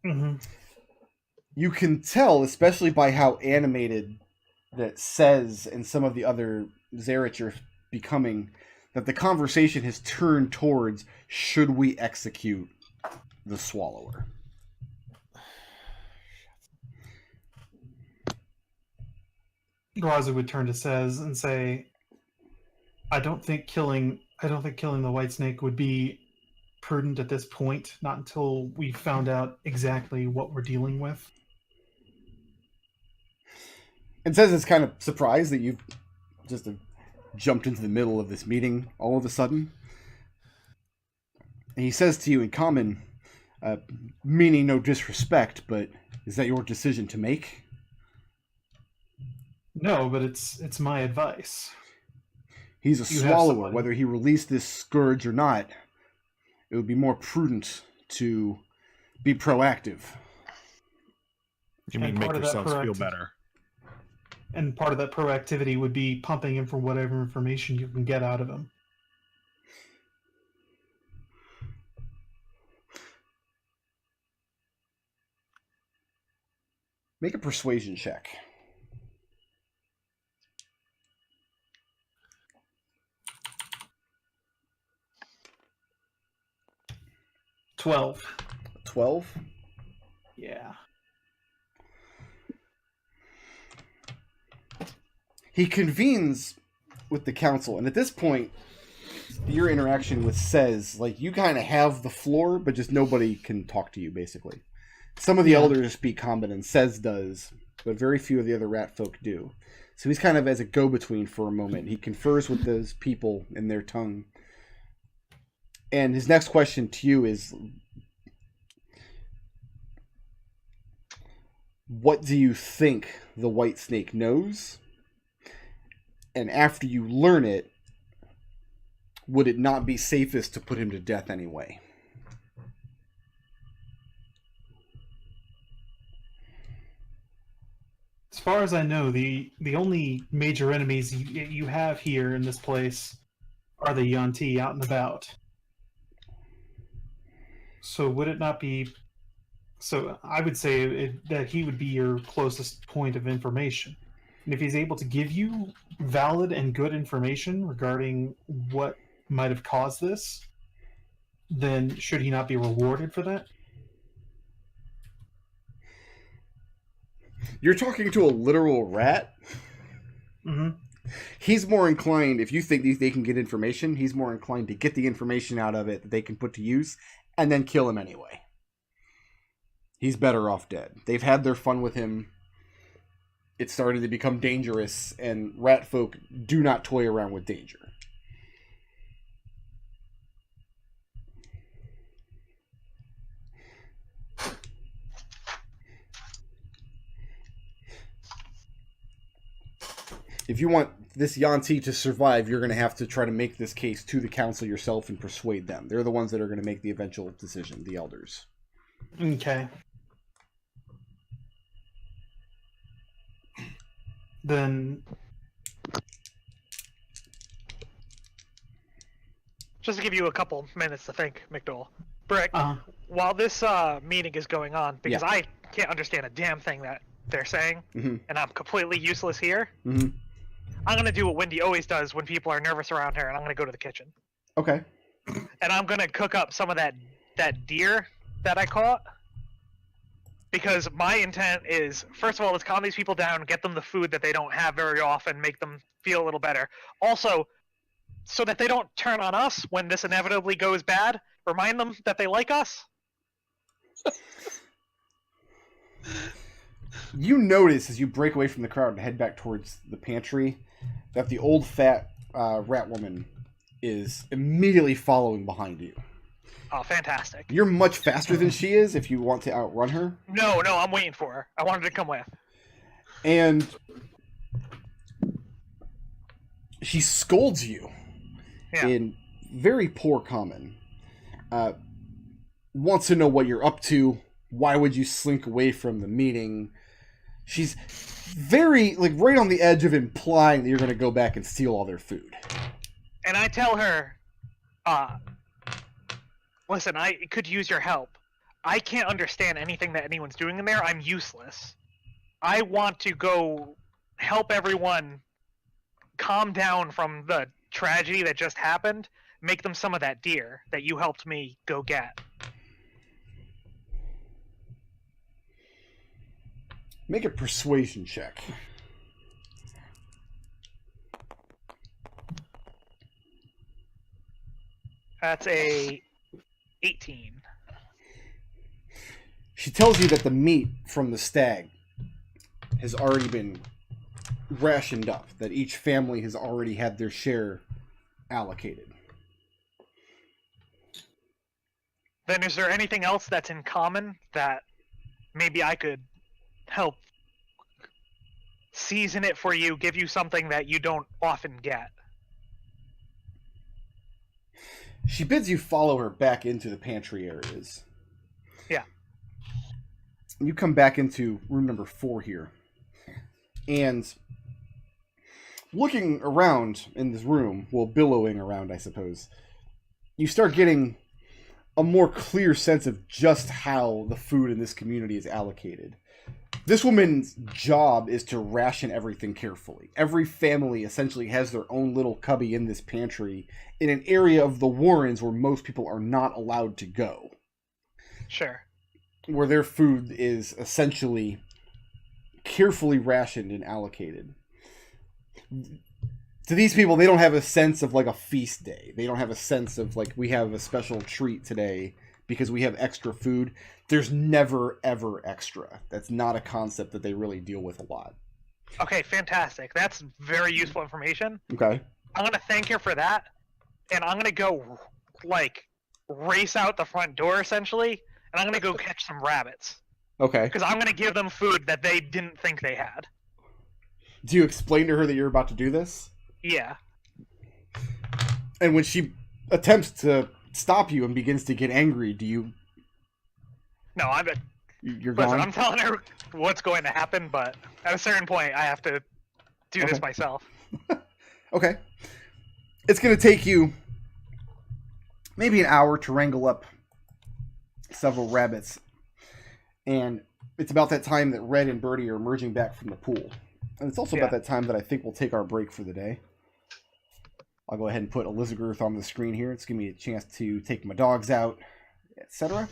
Mm-hmm. You can tell, especially by how animated that Says and some of the other Zarich are becoming, that the conversation has turned towards, should we execute the Swallower? Raazu would turn to Says and say, I don't think killing the Whitesnake would be prudent at this point, not until we found out exactly what we're dealing with. And Says is kind of surprised that you've just jumped into the middle of this meeting all of a sudden. And he says to you in common, meaning no disrespect, but is that your decision to make? No, but it's my advice. He's a swallower. Whether he released this scourge or not, it would be more prudent to be proactive. You mean make yourselves feel better? And part of that proactivity would be pumping him for whatever information you can get out of him. Make a persuasion check. $12. 12? Yeah. He convenes with the council, and at this point, your interaction with Says, like, you kind of have the floor, but just nobody can talk to you, basically. Some of the elders speak common, and Says does, but very few of the other rat folk do. So he's kind of as a go-between for a moment. He confers with those people in their tongue. And his next question to you is, what do you think the Whitesnake knows? And after you learn it, would it not be safest to put him to death anyway? As far as I know, the only major enemies you have here in this place are the Yuan-ti out and about. So would it not be So I would say that he would be your closest point of information. And if he's able to give you valid and good information regarding what might have caused this, then should he not be rewarded for that? You're talking to a literal rat? Mm-hmm. He's more inclined, if you think they can get information, he's more inclined to get the information out of it that they can put to use and then kill him anyway. He's better off dead. They've had their fun with him. It started to become dangerous, and rat folk do not toy around with danger. If you want this Yuan-ti to survive, you're going to have to try to make this case to the council yourself and persuade them. They're the ones that are going to make the eventual decision, the elders. Okay. Then... Just to give you a couple minutes to think, McDohl. Brick, Uh-huh. while this meeting is going on, because Yeah. I can't understand a damn thing that they're saying, Mhm. and I'm completely useless here, Mhm. I'm going to do what Wendy always does when people are nervous around her, and I'm going to go to the kitchen. Okay. And I'm going to cook up some of that deer that I caught. Because my intent is, first of all, let's calm these people down, get them the food that they don't have very often, make them feel a little better. Also, so that they don't turn on us when this inevitably goes bad, remind them that they like us. You notice as you break away from the crowd and head back towards the pantry that the old fat rat woman is immediately following behind you. Oh, fantastic. You're much faster than she is if you want to outrun her. No, I'm waiting for her. I wanted to come with. And she scolds you in very poor common. Wants to know what you're up to. Why would you slink away from the meeting? She's very, right on the edge of implying that you're going to go back and steal all their food. And I tell her, listen, I could use your help. I can't understand anything that anyone's doing in there. I'm useless. I want to go help everyone calm down from the tragedy that just happened, make them some of that deer that you helped me go get. Make a persuasion check. That's a 18. She tells you that the meat from the stag has already been rationed up, that each family has already had their share allocated. Then is there anything else that's in common that maybe I could help season it for you, give you something that you don't often get? She bids you follow her back into the pantry areas. Yeah. You come back into room number 4 here. And looking around in this room, well, billowing around, I suppose, you start getting a more clear sense of just how the food in this community is allocated. This woman's job is to ration everything carefully. Every family essentially has their own little cubby in this pantry in an area of the Warrens where most people are not allowed to go. Sure. Where their food is essentially carefully rationed and allocated. To these people, they don't have a sense of a feast day. They don't have a sense of we have a special treat today because we have extra food. There's never, ever extra. That's not a concept that they really deal with a lot. Okay, fantastic. That's very useful information. Okay. I'm going to thank her for that, and I'm going to go, race out the front door, essentially, and I'm going to go catch some rabbits. Okay. Because I'm going to give them food that they didn't think they had. Do you explain to her that you're about to do this? Yeah. And when she attempts to stop you and begins to get angry, do you... No, You're listen, gone? I'm telling her what's going to happen, but at a certain point, I have to do this Okay. myself. Okay. It's going to take you maybe an hour to wrangle up several rabbits. And it's about that time that Red and Birdie are emerging back from the pool. And it's also about that time that I think we'll take our break for the day. I'll go ahead and put Elizagirth on the screen here. It's giving me a chance to take my dogs out, etc.